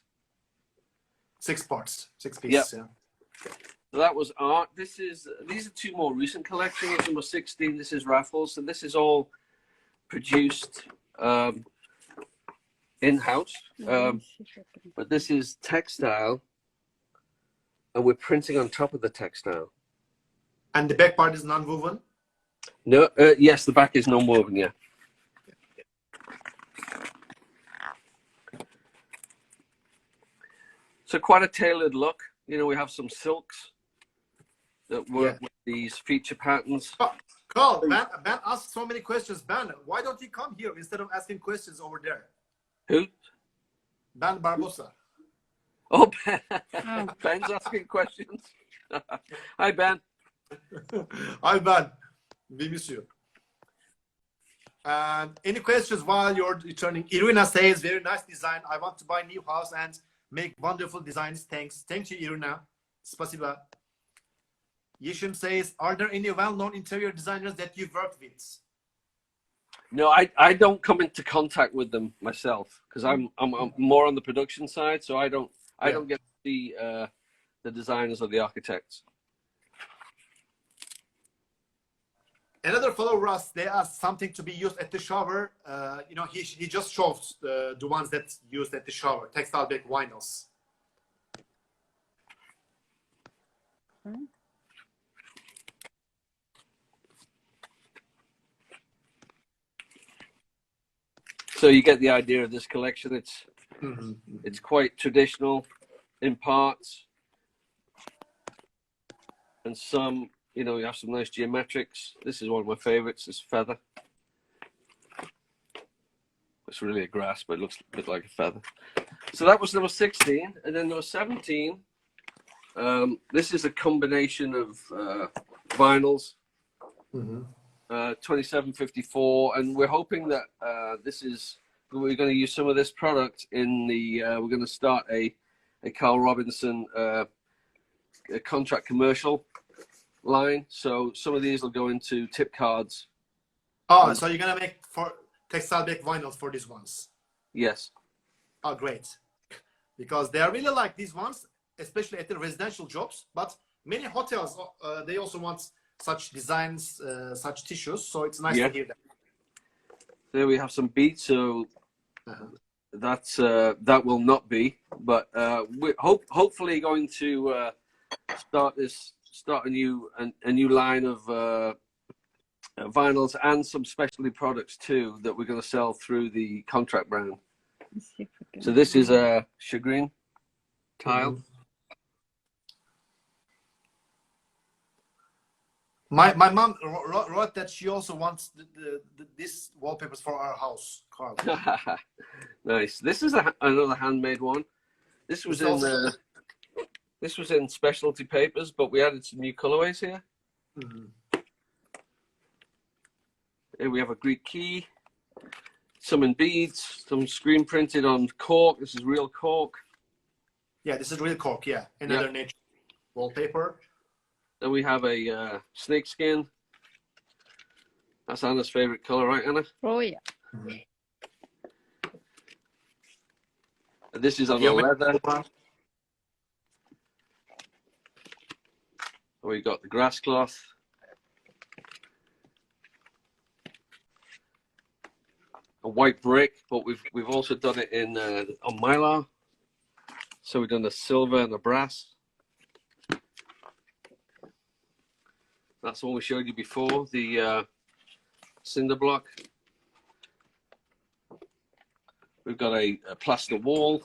6 parts, 6 pieces. Yep. Yeah. So that was art. These are 2 more recent collections. Number 16. This is raffles. So this is all produced in-house. But this is textile, and we're printing on top of the textile. And the back part is non-woven? No, yes, the back is non-woven, yeah. So quite a tailored look. You know, we have some silks that work with these feature patterns. Oh, Carl, Ben asked so many questions. Ben, why don't you come here instead of asking questions over there? Who? Ben Barbosa. Oh, Ben. Oh. Ben's asking questions. Hi, Ben. Hi, Ben. We miss you. And any questions while you're returning? Irina says, very nice design. I want to buy new house and make wonderful designs. Thanks. Thank you, Irina. Spasiba. Yeshim says, are there any well-known interior designers that you've worked with? No, I don't come into contact with them myself because I'm more on the production side, so I don't get to see the designers or the architects. Another follower asked, they asked something to be used at the shower. You know, he just shows the ones that used at the shower, textile back vinyls. So you get the idea of this collection. It's quite traditional in parts, and some, you know, you have some nice geometrics. This is one of my favorites. This feather. It's really a grass, but it looks a bit like a feather. So that was number 16, and then number 17. This is a combination of vinyls. 2754, and we're hoping that we're going to use some of this product in the we're going to start a Carl Robinson a contract commercial line, so some of these will go into tip cards. Oh, so you're gonna make for textile back vinyls for these ones? Yes. Oh, great. Because they are really like these ones, especially at the residential jobs, but many hotels they also want such designs, such tissues, so it's nice to hear that. There we have some beads, so that's that will not be, but we're hopefully going to start a new line of vinyls and some specialty products too that we're going to sell through the contract brand. So this is a shagreen tile. My mom wrote that she also wants these wallpapers for our house, Carl. Nice. This is another handmade one. This was in specialty papers, but we added some new colorways here. Here we have a Greek key, some in beads, some screen printed on cork. This is real cork. Yeah, this is real cork. Yeah, another nature wallpaper. Then we have a snake skin. That's Anna's favorite color, right, Anna? Oh yeah. And this is on the leather. We got the grass cloth. A white brick, but we've also done it in on mylar. So we've done the silver and the brass. That's the one we showed you before, the cinder block. We've got a plaster wall.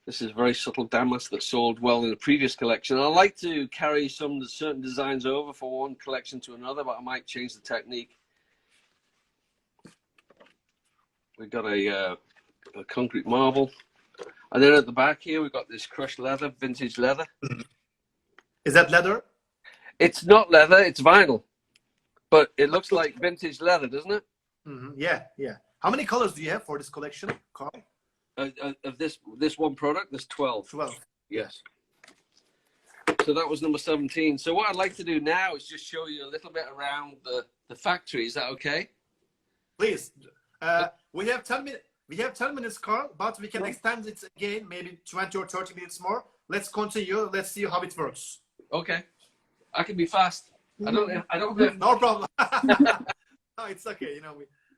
This is very subtle damask that sold well in the previous collection. I like to carry some certain designs over from one collection to another, but I might change the technique. We've got a concrete marble. And then at the back here, we've got this crushed leather, vintage leather. Is that leather? It's not leather, it's vinyl. But it looks like vintage leather, doesn't it? Yeah, yeah. How many colors do you have for this collection, Carl? Of this one product, there's 12. 12. Yes. So that was number 17. So what I'd like to do now is just show you a little bit around the factory. Is that okay? Please. We have 10 minutes. We have 10 minutes, Carl, but we can extend it again, maybe 20 or 30 minutes more. Let's continue. Let's see how it works. Okay. I can be fast. I don't have... No problem. No, it's okay. You know,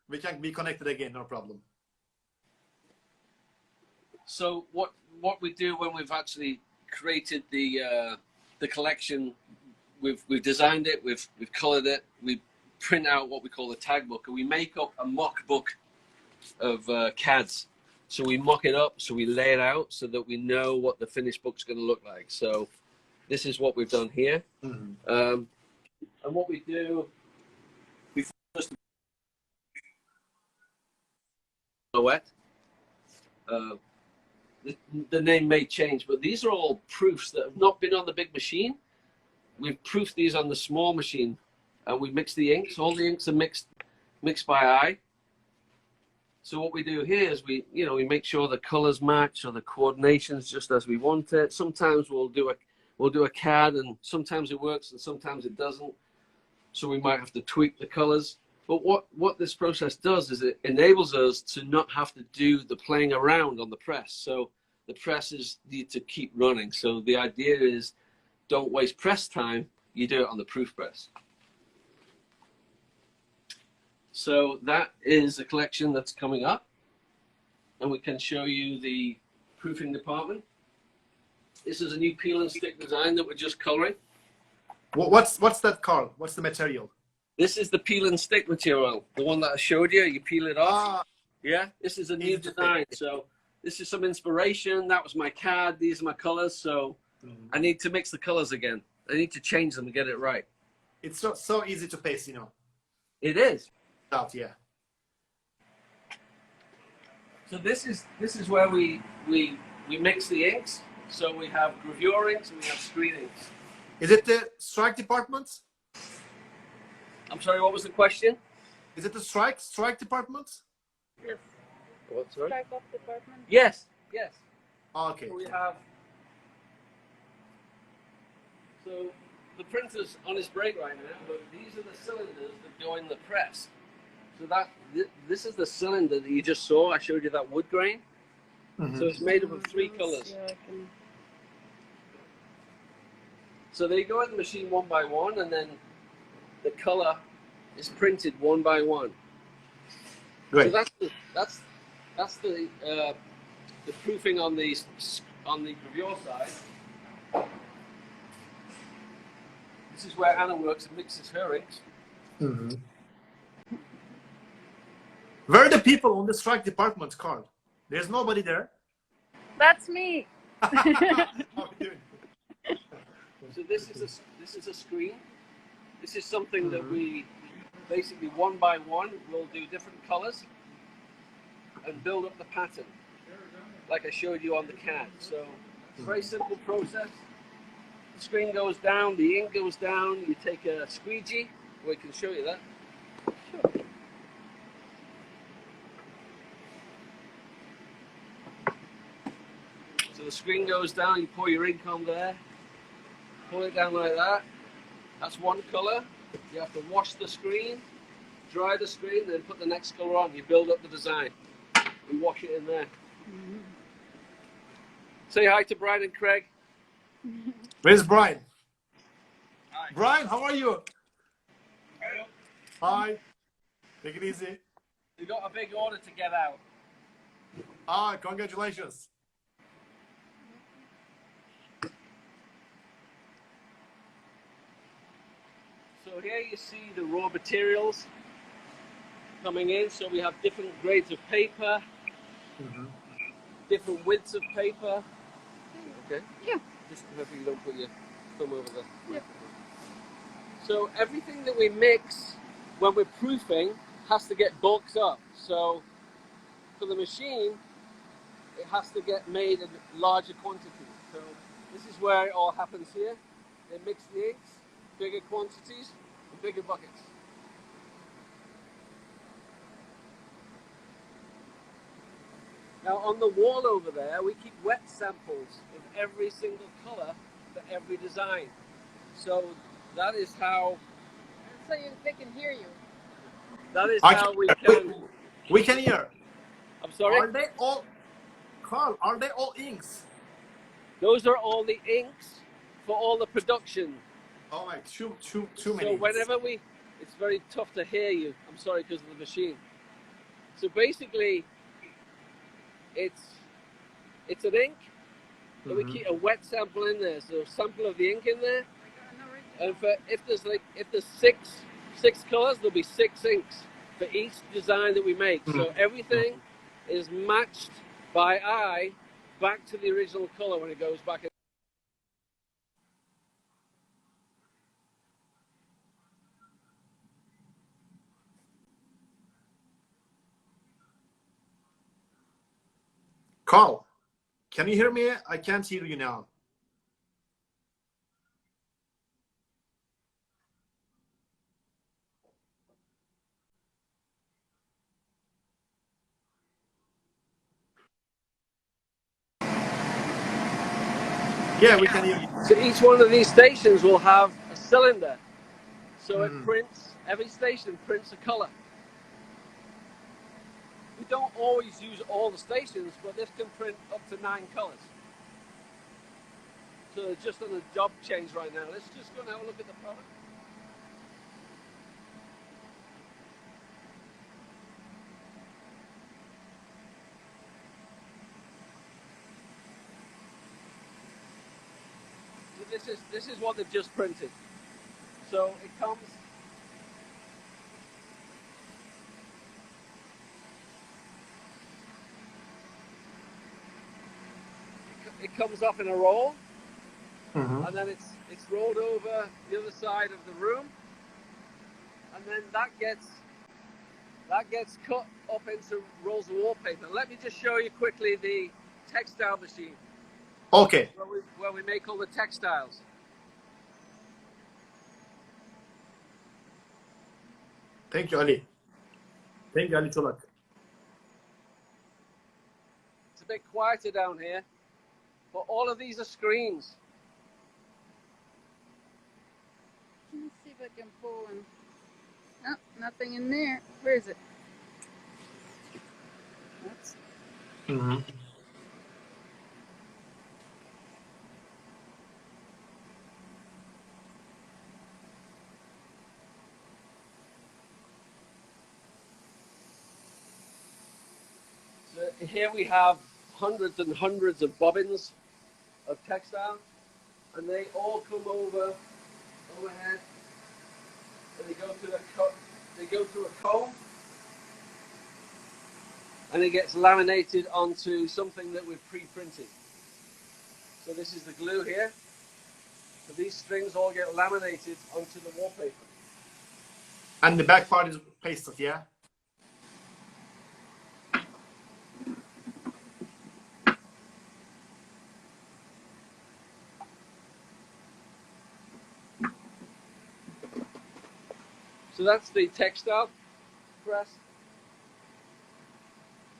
we can be connected again. No problem. So what we do when we've actually created the collection, we've designed it, we've colored it, we print out what we call the tag book, and we make up a mock book of CADs. So we mock it up, so we lay it out so that we know what the finished book's going to look like. So this is what we've done here. And what we do, we first silhouette. the name may change, but these are all proofs that have not been on the big machine. We've proofed these on the small machine, and we mix the inks. All the inks are mixed by eye. So what we do here is we make sure the colors match or the coordinations just as we want it. Sometimes we'll do a CAD, and sometimes it works and sometimes it doesn't. So we might have to tweak the colors. But what this process does is it enables us to not have to do the playing around on the press. So the presses need to keep running. So the idea is don't waste press time. You do it on the proof press. So that is a collection that's coming up, and we can show you the proofing department. This is a new peel and stick design that we're just coloring. What's that, Carl? What's the material? This is the peel and stick material, the one that I showed you. You peel it off. Yeah, this is a new design. So this is some inspiration. That was my CAD. These are my colors. So I need to mix the colors again. I need to change them and get it right. It's so easy to paste, It is. Yeah. So this is where we mix the inks. So we have gravure inks and we have screen inks. Is it the strike department? I'm sorry, what was the question? Is it the strike department? Yes. What, sorry? Strike off department. Yes. Okay. So we have. So the printer's on its break right now, but these are the cylinders that go in the press. So this is the cylinder that you just saw. I showed you that wood grain. So it's made up of 3 colors. Yeah, I can... So they go in the machine one by one, and then the color is printed one by one. Great. So that's the proofing on the gravure side. This is where Anna works and mixes her inks. Where are the people on the strike department, Carl? There's nobody there. That's me. How are you doing? So this is a screen. This is something that we basically one by one will do different colors and build up the pattern, like I showed you on the CAD. So it's a very simple process. The screen goes down, the ink goes down. You take a squeegee. We can show you that. Sure. So the screen goes down. You pour your ink on there. Pull it down like that. That's one color. You have to wash the screen, dry the screen, then put the next color on. You build up the design. You wash it in there. Say hi to Brian and Craig. Where's Brian? Hi. Brian, how are you? Hi. Take it easy. We got a big order to get out. Congratulations. So here you see the raw materials coming in. So we have different grades of paper, different widths of paper. Okay. Yeah. Just hopefully you don't put your thumb over there. Yeah. So everything that we mix when we're proofing has to get bulked up. So for the machine, it has to get made in larger quantities. So this is where it all happens here. They mix the inks, bigger quantities, and bigger buckets. Now on the wall over there, we keep wet samples of every single color for every design. So that is how. So they can hear you. That is how we can. We can hear. I'm sorry. Are they all, Carl? Are they all inks? Those are all the inks for all the production. Oh my, too many. So inks. whenever it's very tough to hear you. I'm sorry because of the machine. So basically, it's an ink, but we keep a wet sample in there. So a sample of the ink in there, and if there's six colors, there'll be 6 inks for each design that we make. So everything is matched by eye back to the original color when it goes back in. Carl, Can you hear me? I can't hear you now. Yeah, we can hear you. So each one of these stations will have a cylinder. So it prints, every station prints a color. We don't always use all the stations, but this can print up to 9 colors. So they're just on a job change right now. Let's just go and have a look at the product. So this is what they've just printed. So it comes. It comes off in a roll, and then it's rolled over the other side of the room, and then that gets cut up into rolls of wallpaper. Let me just show you quickly the textile machine. Okay. Where we make all the textiles. Thank you, Ali. Thank you, Ali Çolak. It's a bit quieter down here, but all of these are screens. Let's see if I can pull in. Oh, nothing in there. Where is it? That's So here we have hundreds and hundreds of bobbins of textile, and they all come overhead, and they go through a comb, and it gets laminated onto something that we've pre-printed. So this is the glue here. So these strings all get laminated onto the wallpaper. And the back part is pasted, yeah? So that's the textile press.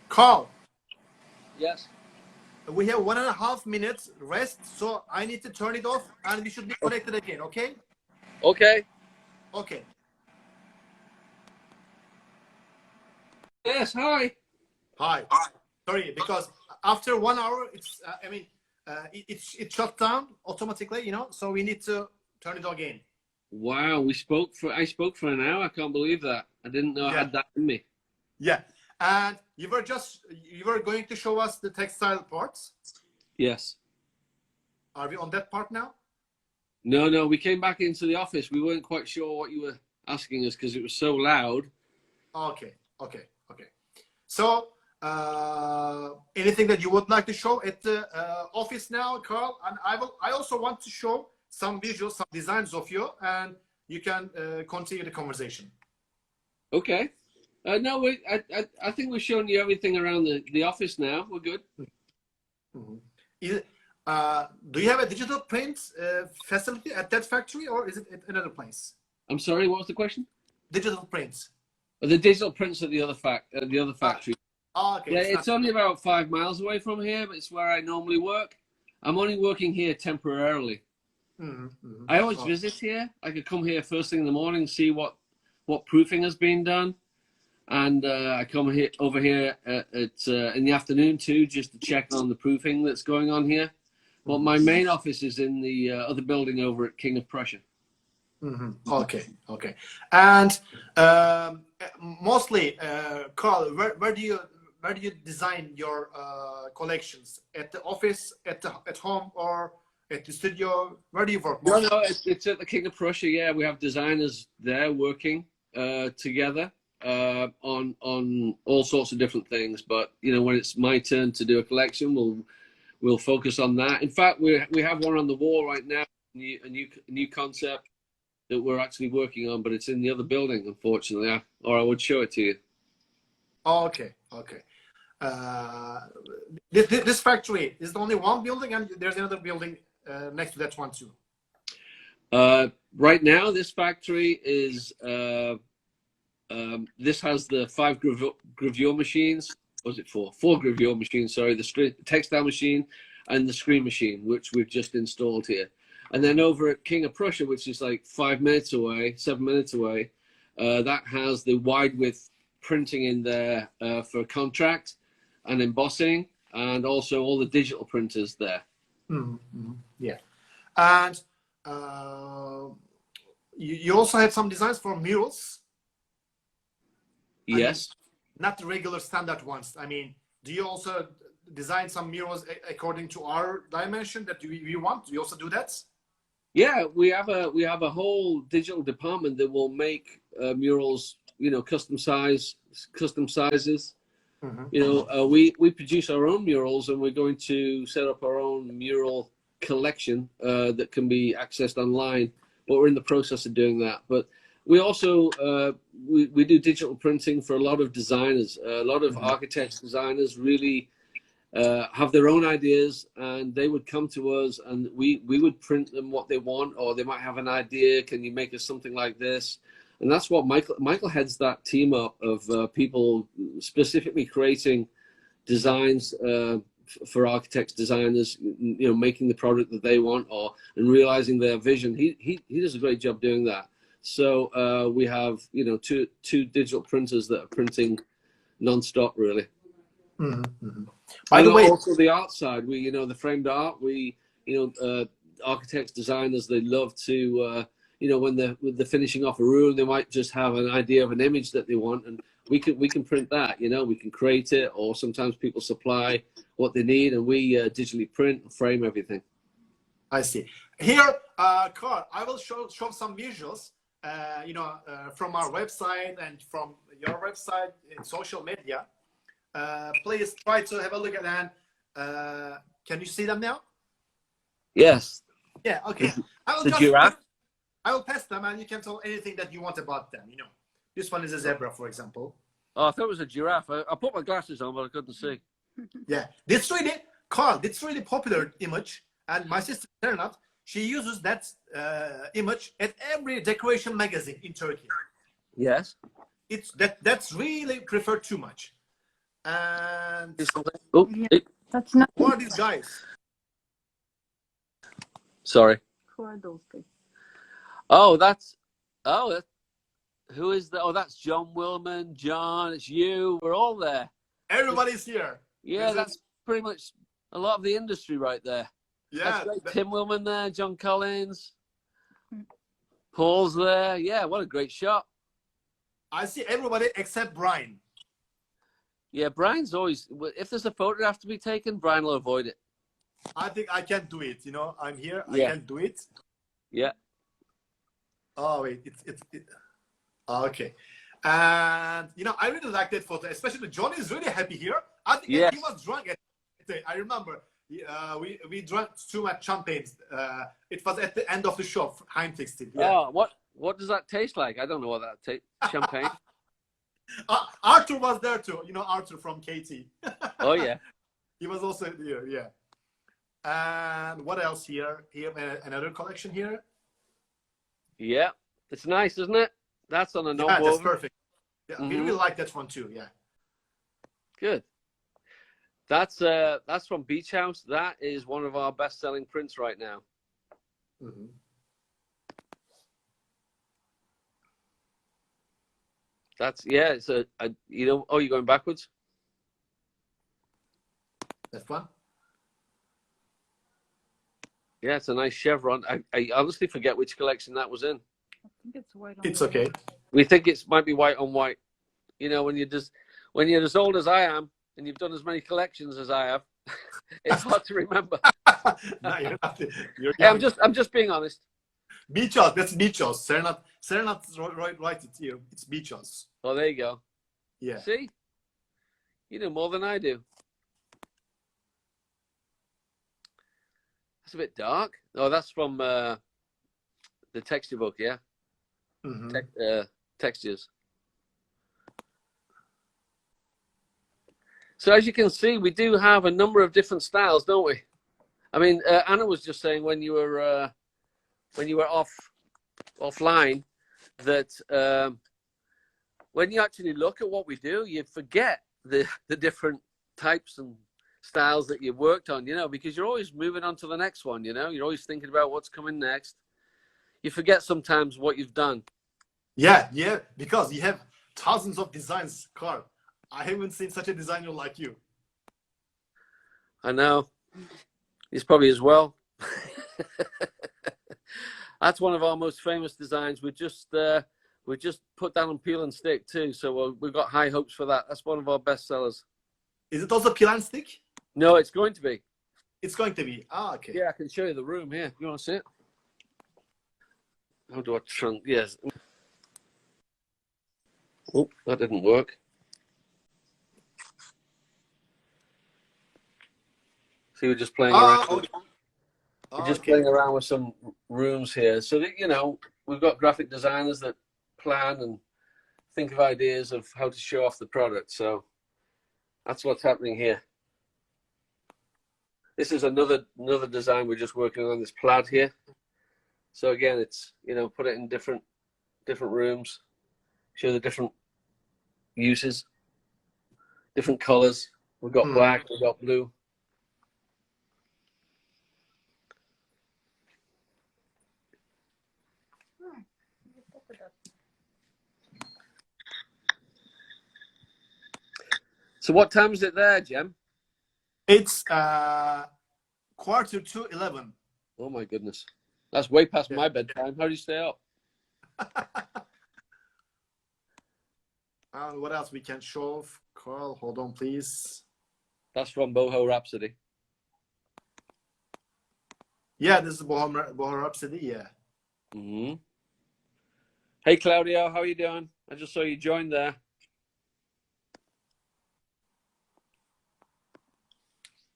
Carl, Yes. we have 1.5 minutes rest, so I need to turn it off and we should be connected again, okay? Okay. Okay. Yes. Hi. Hi. Sorry, because after 1 hour, it's, it shut down automatically, so we need to turn it again. Wow. I spoke for an hour. I can't believe that. I didn't know I had that in me. Yeah. And you were going to show us the textile parts. Yes. Are we on that part now? No. We came back into the office. We weren't quite sure what you were asking us because it was so loud. Okay. So, anything that you would like to show at the office now, Carl? And I also want to show some visuals, some designs of you, and you can continue the conversation. Okay. No, I think we've shown you everything around the office now. We're good. Do you have a digital print facility at that factory, or is it at another place? I'm sorry, what was the question? Digital prints. The digital prints at the other factory. Okay. Yeah, it's only about 5 miles away from here, but it's where I normally work. I'm only working here temporarily. I always visit here. I could come here first thing in the morning, see what proofing has been done. And I come over here in the afternoon too, just to check on the proofing that's going on here. But my main office is in the other building over at King of Prussia. Okay. And mostly, Carl, where do you design your collections? At the office, at home, or at the studio? Where do you work? No, it's at the King of Prussia. Yeah, we have designers there working together. On all sorts of different things, but when it's my turn to do a collection, we'll focus on that. In fact, we have one on the wall right now, a new concept that we're actually working on, but it's in the other building, unfortunately. Or I would show it to you. Okay. This factory is the only one building, and there's another building next to that one too. Right now, this factory is this has the 5 gravure machines. What was it for? 4 gravure machines. Sorry, the textile machine and the screen machine, which we've just installed here. And then over at King of Prussia, which is like 7 minutes away, that has the wide width printing in there for contract and embossing, and also all the digital printers there. Yeah, and you also had some designs for murals. Yes. Not the regular standard ones. I mean, do you also design some murals according to our dimension that you want? Do you also do that? Yeah, we have a whole digital department that will make murals, custom sizes. We produce our own murals, and we're going to set up our own mural collection that can be accessed online. But we're in the process of doing that. But we also we do digital printing for a lot of designers. A lot of architects, designers really have their own ideas, and they would come to us, and we would print them what they want, or they might have an idea. Can you make us something like this? And that's what Michael heads that team up of people specifically creating designs for architects, designers, making the product that they want, and realizing their vision. He does a great job doing that. So we have two digital printers that are printing non-stop, really. By the way, also the art side, the framed art. Architects, designers, they love to when they're finishing off a room, they might just have an idea of an image that they want, and we can print that. We can create it, or sometimes people supply what they need, and we digitally print and frame everything. I see. Here, Carl, I will show some visuals, from our website and from your website in social media. Please try to have a look at them. Can you see them now? Yes. Yeah. Okay. Giraffe. I will pass them, and you can tell anything that you want about them. This one is a zebra, for example. Oh, I thought it was a giraffe. I put my glasses on, but I couldn't see. Yeah, this really popular image, and my sister Serena, she uses that image at every decoration magazine in Turkey. Yes. That's really preferred too much. And That's not. who are these guys? Sorry. Who are those guys? Who is that? Oh, that's John Willman. John, it's you. We're all there. Everybody's here. Yeah, that's pretty much a lot of the industry right there. Yeah. That's great. Tim Willman there, John Collins. Paul's there. Yeah, what a great shot. I see everybody except Brian. Yeah, Brian's always, if there's a photograph to be taken, Brian will avoid it. I think I can do it. I'm here. Yeah. I can do it. Yeah. Oh wait, it's okay. And I really like that photo, especially John is really happy here. I think he was drunk at the day. I remember we drank too much champagne. It was at the end of the show, Heimtextil. Yeah. Oh, what does that taste like? I don't know what that tastes. Champagne. Arthur was there too. Arthur from KT. Oh yeah. He was also here. Yeah. And what else here? Here another collection here. Yeah, it's nice, isn't it? That's on a non-woven. Yeah, that's perfect. Yeah, we really like that one too. Yeah. Good. That's from Beach House. That is one of our best-selling prints right now. It's oh, you're going backwards? That one? Yeah, it's a nice chevron. I honestly forget which collection that was in. I think it's white. It's okay. We think it might be white on white. When you're as old as I am and you've done as many collections as I have, it's hard to remember. No, you're Yeah, I'm just being honest. Beach House. That's Beach House. Serenat write it here. It's Beach House. Oh, there you go. Yeah. See, you know more than I do. That's a bit dark. Oh, that's from the texture book, yeah. Textures. So as you can see, we do have a number of different styles, don't we? I mean, Anna was just saying when you were offline that when you actually look at what we do, you forget the different types and styles that you've worked on, you know, because you're always moving on to the next one, you know, you're always thinking about what's coming next. You forget sometimes what you've done. Yeah, yeah, because you have thousands of designs, Carl. I haven't seen such a designer like you. I know. He's probably as well. That's one of our most famous designs. We just put down on peel and stick too, so we've got high hopes for that. That's one of our best sellers. Is it also peel and stick? No, it's going to be. It's going to be. Ah, okay. Yeah, I can show you the room here. You want to see it? How do I trunk? Yes. Oh, that didn't work. See, we're just playing around. Okay. We're just playing around with some rooms here, so that, you know, we've got graphic designers that plan and think of ideas of how to show off the product. So that's what's happening here. This is another design we're just working on, this plaid here. So again, it's, you know, put it in different rooms, show the different uses, different colors. We've got black, we've got blue. So what time is it there, Jem? It's 11:45. Oh my goodness. That's way past my bedtime. How do you stay up? And what else we can show off? Carl, hold on, please. That's from Boho Rhapsody. Yeah, this is Boho Rhapsody, yeah. Mm-hmm. Hey, Claudio, how are you doing? I just saw you join there.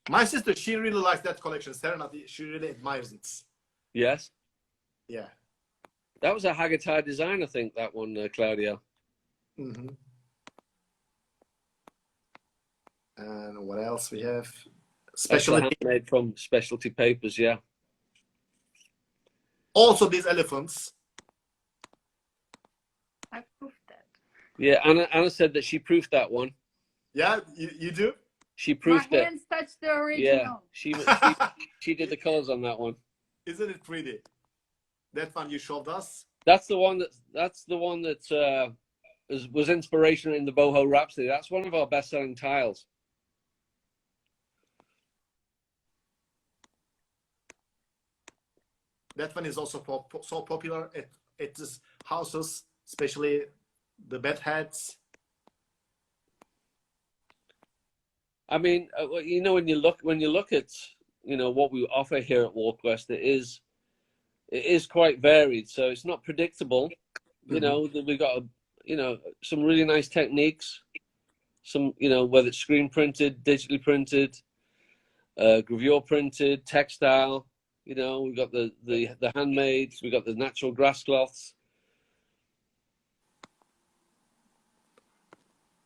My sister, she really likes that collection. Serenity, she really admires it. Yes. Yeah. That was a Haggatai design, I think, that one, Claudio. Mm-hmm. And what else we have? Specialty. Handmade from Specialty Papers, yeah. Also these elephants. I proofed that. Yeah, Anna said that she proofed that one. Yeah, you do? She proofed My it. hands touched the original. Yeah, she did the colors on that one. Isn't it pretty? That one you showed us? That's the one that was inspiration in the Boho Rhapsody. That's one of our best-selling tiles. That one is also so popular at these houses, especially the bed heads. I mean, you know, when you look at, you know, what we offer here at WalkWest, it is quite varied. So it's not predictable. You know, we got some really nice techniques. Some, you know, whether it's screen printed, digitally printed, gravure printed, textile. You know, we've got the handmaids, we've got the natural grass cloths.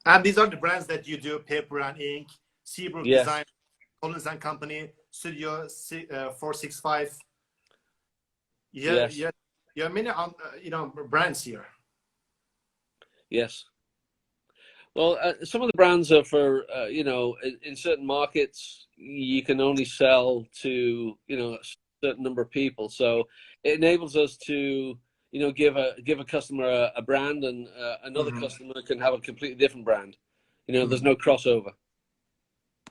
And these are the brands that you do: Paper and Ink, Seabrook Design, Collins and Company, Studio 465. Yeah, Yes. yeah, yeah. Many brands here. Yes. Well, some of the brands are for you know, in certain markets you can only sell to, you know, a certain number of people. So it enables us to, you know, give a customer a brand, and another customer can have a completely different brand. You know, there's no crossover.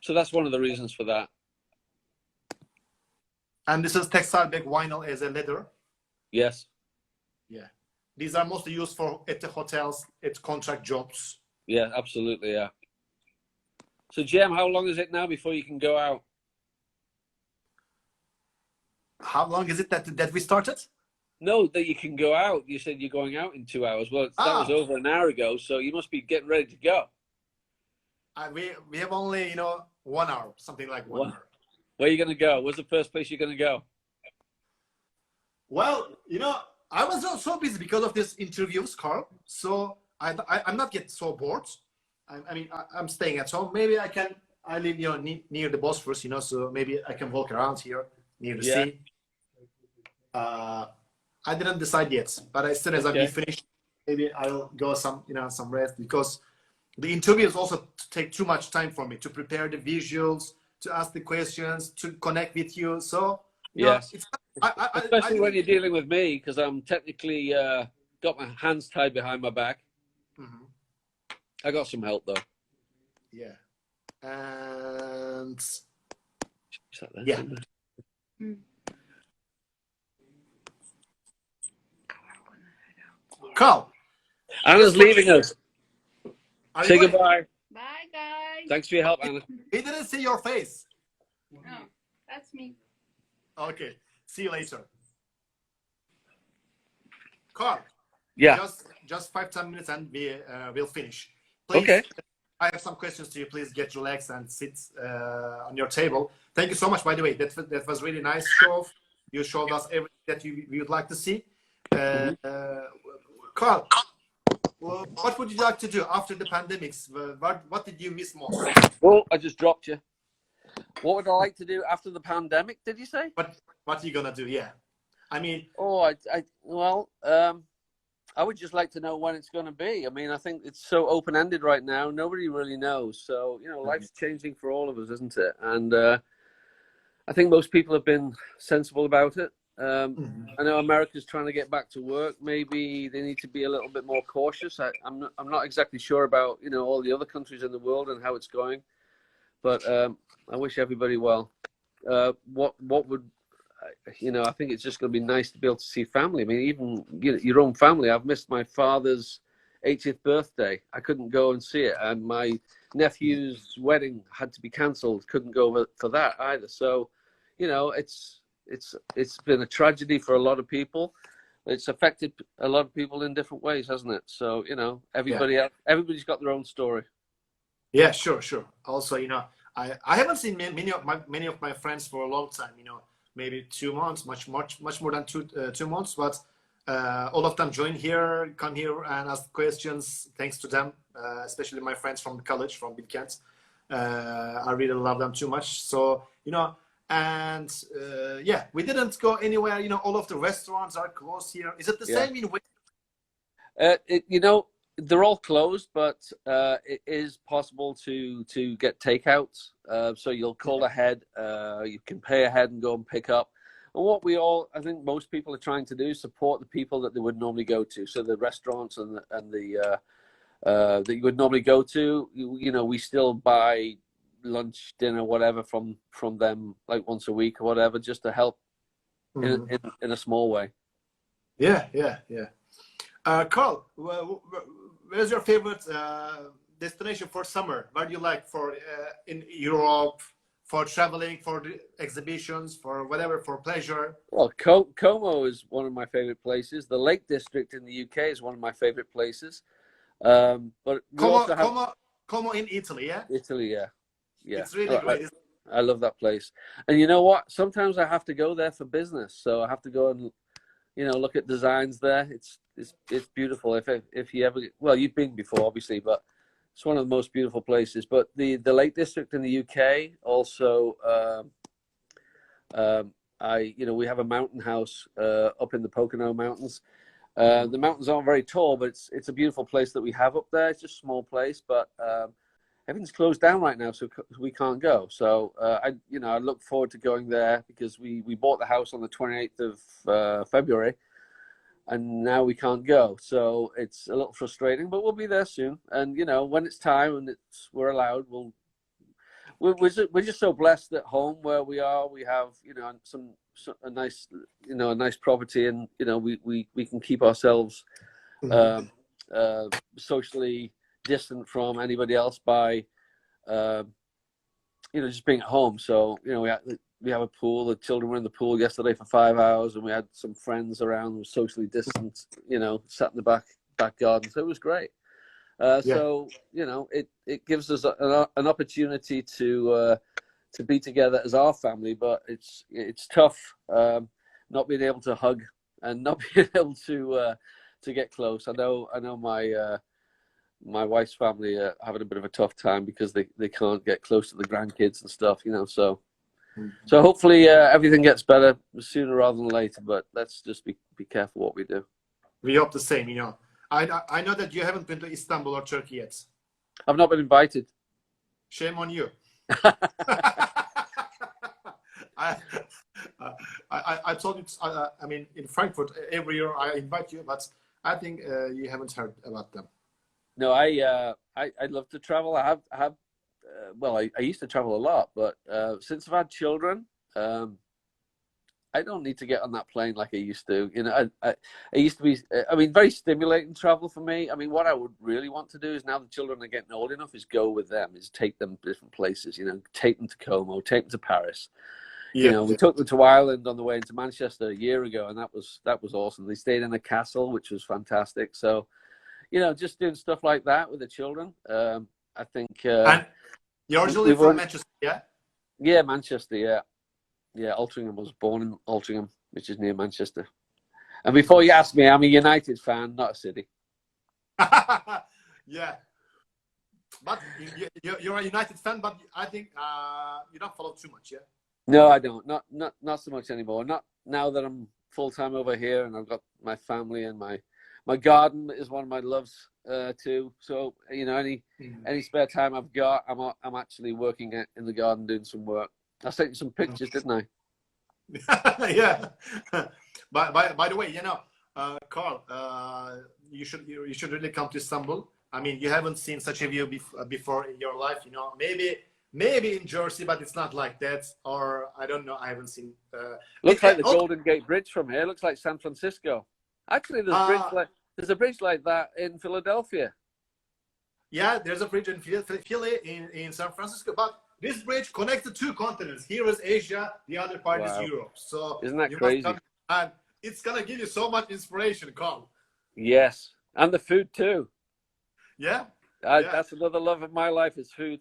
So that's one of the reasons for that. And this is textile back vinyl as a leather. Yes. Yeah. These are mostly used at the hotels, at contract jobs. Yeah, absolutely, yeah. So, Jem, how long is it now before you can go out? How long is it that we started? No, that you can go out. You said you're going out in 2 hours. Well, that was over an hour ago, so you must be getting ready to go. We have only 1 hour, something like 1 hour. Where are you going to go? Where's the first place you're going to go? Well, I was so busy because of these interviews, Carl. So I'm not getting so bored. I'm staying at home. Maybe I live, near the Bosphorus, so maybe I can walk around here near the Yeah. sea. I didn't decide yet, but as soon as we finish, maybe I'll go some rest, because the interviews also take too much time for me to prepare the visuals, to ask the questions, to connect with you. So Yes. it's Especially when you're dealing with me, because I'm technically got my hands tied behind my back. Mhm. I got some help though. Yeah, and Is that there? yeah. Carl, Anna's leaving us. are Say you going? goodbye. Bye, guys. Thanks for your help, Anna. We didn't see your face. Oh, that's me. Okay, see you later. Carl, Yeah. just 5-10 minutes and we'll finish. Please, Okay. I have some questions to you. Please get relaxed and sit on your table. Thank you so much, by the way. That was really nice show. You showed us everything that we would like to see. Carl, what would you like to do after the pandemics? What did you miss most? Oh, I just dropped you. What would I like to do after the pandemic, did you say? What are you gonna do? Yeah, I mean, I would just like to know when it's going to be. I mean, I think it's so open-ended right now. Nobody really knows. So, life's changing for all of us, isn't it? And I think most people have been sensible about it. I know America's trying to get back to work. Maybe they need to be a little bit more cautious. I'm not exactly sure about, all the other countries in the world and how it's going. But I wish everybody well. What would I think it's just going to be nice to be able to see family. I mean, even your own family. I've missed my father's 80th birthday. I couldn't go and see it, and my nephew's wedding had to be cancelled. Couldn't go for that either. So, it's been a tragedy for a lot of people. It's affected a lot of people in different ways, hasn't it? So, everybody's got their own story. Yeah, sure. Also, I haven't seen many of my friends for a long time. Maybe 2 months, much more than 2 months. But all of them come here and ask questions. Thanks to them, especially my friends from the college, from Bilkent. I really love them too much. So and we didn't go anywhere. All of the restaurants are closed here. Is it the same in? They're all closed, but it is possible to get takeouts. So you'll call ahead, you can pay ahead and go and pick up. And what I think most people are trying to do is support the people that they would normally go to. So the restaurants and the that you would normally go to, we still buy lunch, dinner, whatever from them, like once a week or whatever, just to help in a small way. Yeah. Carl, where's your favorite destination for summer? Where do you like for in Europe, for traveling, for the exhibitions, for whatever, for pleasure? Well, Como is one of my favorite places. The Lake District in the UK is one of my favorite places. But we also have Como in Italy, yeah? Italy, yeah. It's really great. I love that place. And you know what? Sometimes I have to go there for business. So I have to go and look at designs there. It's beautiful. If you ever, well, you've been before, obviously, but it's one of the most beautiful places. But the Lake District in the UK also, we have a mountain house up in the Pocono Mountains. The mountains aren't very tall, but it's a beautiful place that we have up there. It's just a small place, but everything's closed down right now, so we can't go. So I look forward to going there, because we bought the house on the 28th of February, and now we can't go. So it's a little frustrating, but we'll be there soon. And when it's time and we're allowed, we're just so blessed at home where we are. We have a nice property, and we can keep ourselves socially distant from anybody else by just being at home. So we have a pool. The children were in the pool yesterday for 5 hours, and we had some friends around who were socially distant, sat in the back garden. So it was great. So it gives us an opportunity to be together as our family, but it's tough not being able to hug and not being able to get close. I know my wife's family are having a bit of a tough time because they can't get close to the grandkids and stuff, you know. So hopefully everything gets better sooner rather than later. But let's just be careful what we do. We hope the same, you know. I know that you haven't been to Istanbul or Turkey yet. I've not been invited. Shame on you. I told you, I mean, in Frankfurt, every year I invite you, but I think you haven't heard about them. No, I'd love to travel. I have well, I used to travel a lot, but since I've had children, I don't need to get on that plane like I used to. You know, I used to be, I mean, very stimulating travel for me. I mean, what I would really want to do is, now the children are getting old enough, is go with them, is take them to different places, you know, take them to Como, take them to Paris. Yeah. You know, we took them to Ireland on the way into Manchester a year ago, and that was awesome. They stayed in a castle, which was fantastic. So, you know, just doing stuff like that with the children. I think. And you're originally from Manchester, yeah? Yeah, Manchester, yeah. Yeah, Altrincham. I was born in Altrincham, which is near Manchester. And before you ask me, I'm a United fan, not a City. Yeah. But you're a United fan, but I think you don't follow too much, yeah? No, I don't. Not so much anymore. Not now that I'm full-time over here and I've got my family, and my garden is one of my loves too. So, you know, any spare time I've got, I'm actually working in the garden doing some work. I sent you some pictures, didn't I? Yeah. By the way, you know, Carl, you should really come to Istanbul. I mean, you haven't seen such a view before in your life, you know. Maybe in Jersey, but it's not like that. Or I don't know. I haven't seen. Looks like the Golden Gate Bridge from here. Looks like San Francisco. Actually, there's a bridge like that in Philadelphia. Yeah, there's a bridge in Philly, in San Francisco. But this bridge connects the two continents. Here is Asia, the other part is Europe. So isn't that crazy? And it's gonna give you so much inspiration, Carl. Yes, and the food too. Yeah. That's another love of my life, is food.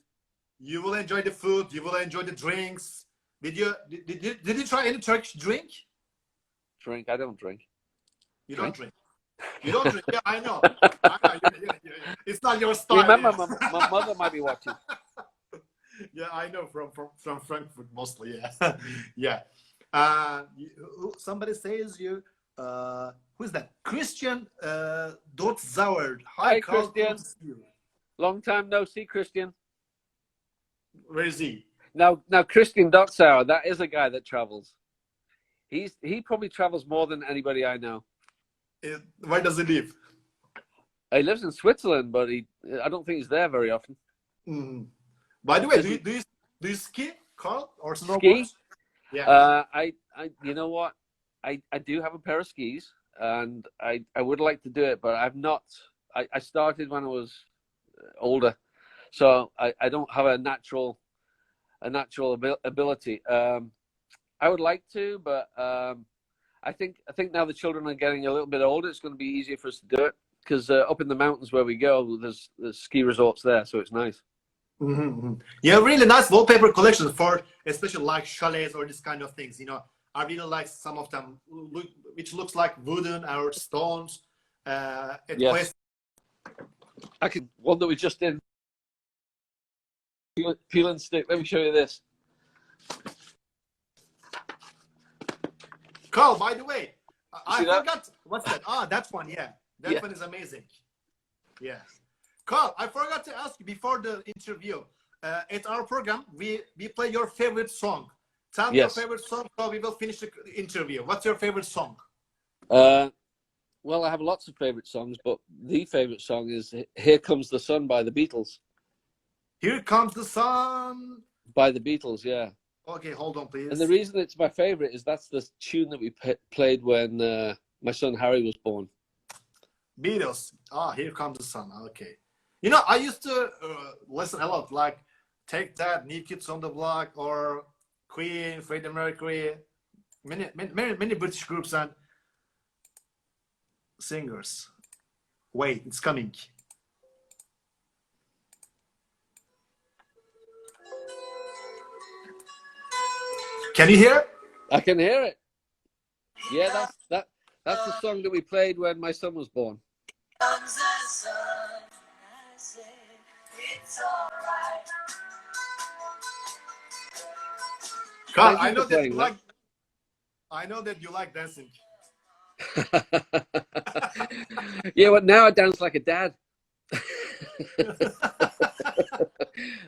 You will enjoy the food. You will enjoy the drinks. Did you try any Turkish drink? Drink? I don't drink. You don't drink. You don't drink. Yeah, I know. It's not your style. Remember, my mother might be watching. Yeah, I know, from Frankfurt mostly. Yeah, yeah. Somebody says you. Who's that? Christian Dotzauer. Hi, Christian. Long time no see, Christian. Where is he? Now, Christian Dotzauer, that is a guy that travels. He probably travels more than anybody I know. Where does he live? He lives in Switzerland, but I don't think he's there very often. Mm. By the way, do you ski, Carl, or snowboard? Ski? Yeah. You know what? I do have a pair of skis, and I would like to do it, but I've not. I started when I was older, so I don't have a natural ability. I would like to, but I think now the children are getting a little bit older, it's going to be easier for us to do it, because up in the mountains where we go, there's ski resorts there, so it's nice. Mm-hmm. Yeah, really nice wallpaper collections for especially like chalets or this kind of things. You know, I really like some of them, which looks like wooden or stones. Yes. One that we just did. Peel and stick. Let me show you this. Carl, by the way, I forgot. What's that? Ah, that one. Yeah, that one is amazing. Yeah. Carl, I forgot to ask you before the interview. At our program, we play your favorite song. Tell me your favorite song, so we will finish the interview. What's your favorite song? Well, I have lots of favorite songs, but the favorite song is "Here Comes the Sun" by the Beatles. Here Comes the Sun by the Beatles, yeah. Okay, hold on, please. And the reason it's my favorite is that's the tune that we played when my son Harry was born. Beatles. Ah, Here Comes the Sun. Okay. You know, I used to listen a lot, like Take That, New Kids on the Block, or Queen, Freddie Mercury, many British groups and singers. Wait, it's coming. Can you hear? I can hear it. Yeah, that's the song that we played when my son was born. Carl, Thank you for playing that. I know that you like dancing. Yeah, well, now I dance like a dad. At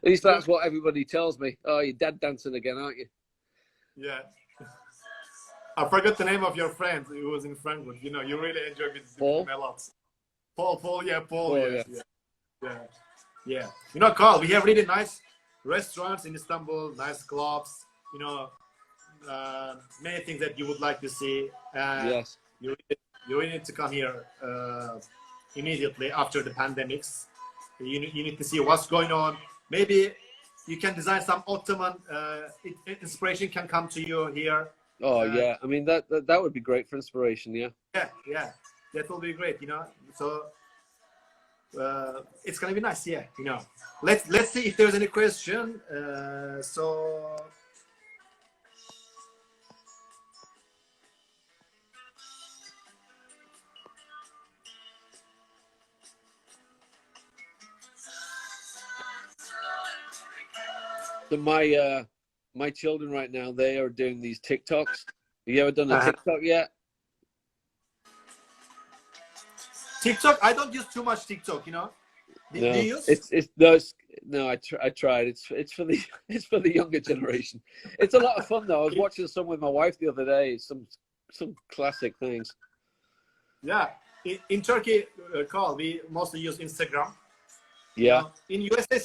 least that's what everybody tells me. Oh, you're dad dancing again, aren't you? Yeah. I forgot the name of your friend who was in Frankfurt. You know, you really enjoy with Paul? him a lot. Paul, yeah, Paul, yeah. Yeah. You know, Carl, we have really nice restaurants in Istanbul, nice clubs, you know, many things that you would like to see. Yes. You really need to come here immediately after the pandemics. You need to see what's going on. Maybe you can design some Ottoman inspiration can come to you here. Oh, yeah. I mean, that would be great for inspiration, yeah. Yeah. That will be great, you know. So it's gonna be nice, yeah. You know, let's see if there's any question. So my children right now, they are doing these TikToks. Have you ever done a TikTok yet? TikTok, I don't use too much TikTok, you know. Do No, you use? I tried. It's for the younger generation. It's a lot of fun though. I was watching some with my wife the other day. Some classic things. Yeah, in Turkey, Carl, we mostly use Instagram. Yeah. You know, in USA,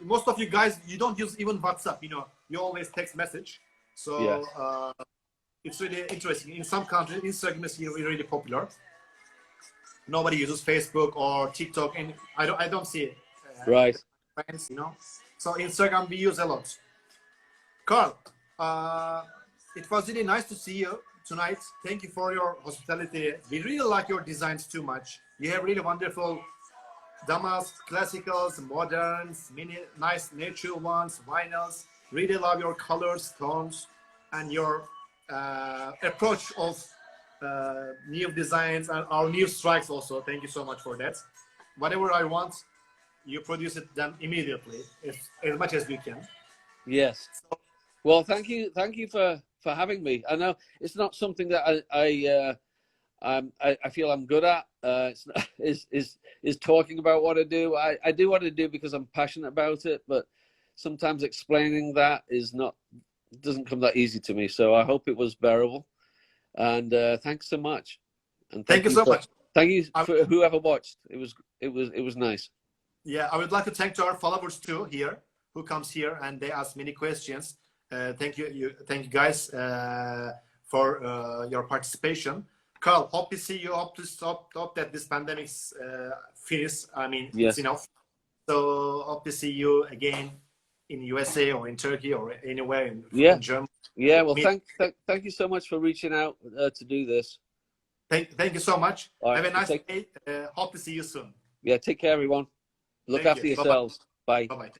most of you guys, you don't use even WhatsApp. You know, you always text message. So Yes. it's really interesting. In some countries, Instagram is really popular. Nobody uses Facebook or TikTok, and I don't see it. Right. Friends, you know. So Instagram we use a lot. Carl, it was really nice to see you tonight. Thank you for your hospitality. We really like your designs too much. You have really wonderful damas, classicals, moderns, nice natural ones, vinyls. Really love your colors, tones, and your approach of new designs and our new strikes also. Thank you so much for that. Whatever I want, you produce it then immediately, as much as we can. Yes. Well, thank you for having me. I know it's not something that I feel I'm good at. It's not, is talking about what I do. I do what I do because I'm passionate about it, but sometimes explaining that doesn't come that easy to me. So I hope it was bearable. And thanks so much. And thank you so much. Thank you for whoever watched. It was nice. Yeah, I would like to thank to our followers too here, who comes here and they ask many questions. Thank you guys for your participation. Carl, hope to see you. Hope that this pandemic's finished. I mean, yes. It's enough. So hope to see you again in USA or in Turkey or anywhere in Germany. Yeah. Well, thank you so much for reaching out to do this. Thank you so much. Right, have a nice day. Hope to see you soon. Yeah. Take care, everyone. Look after yourselves. Bye. Bye.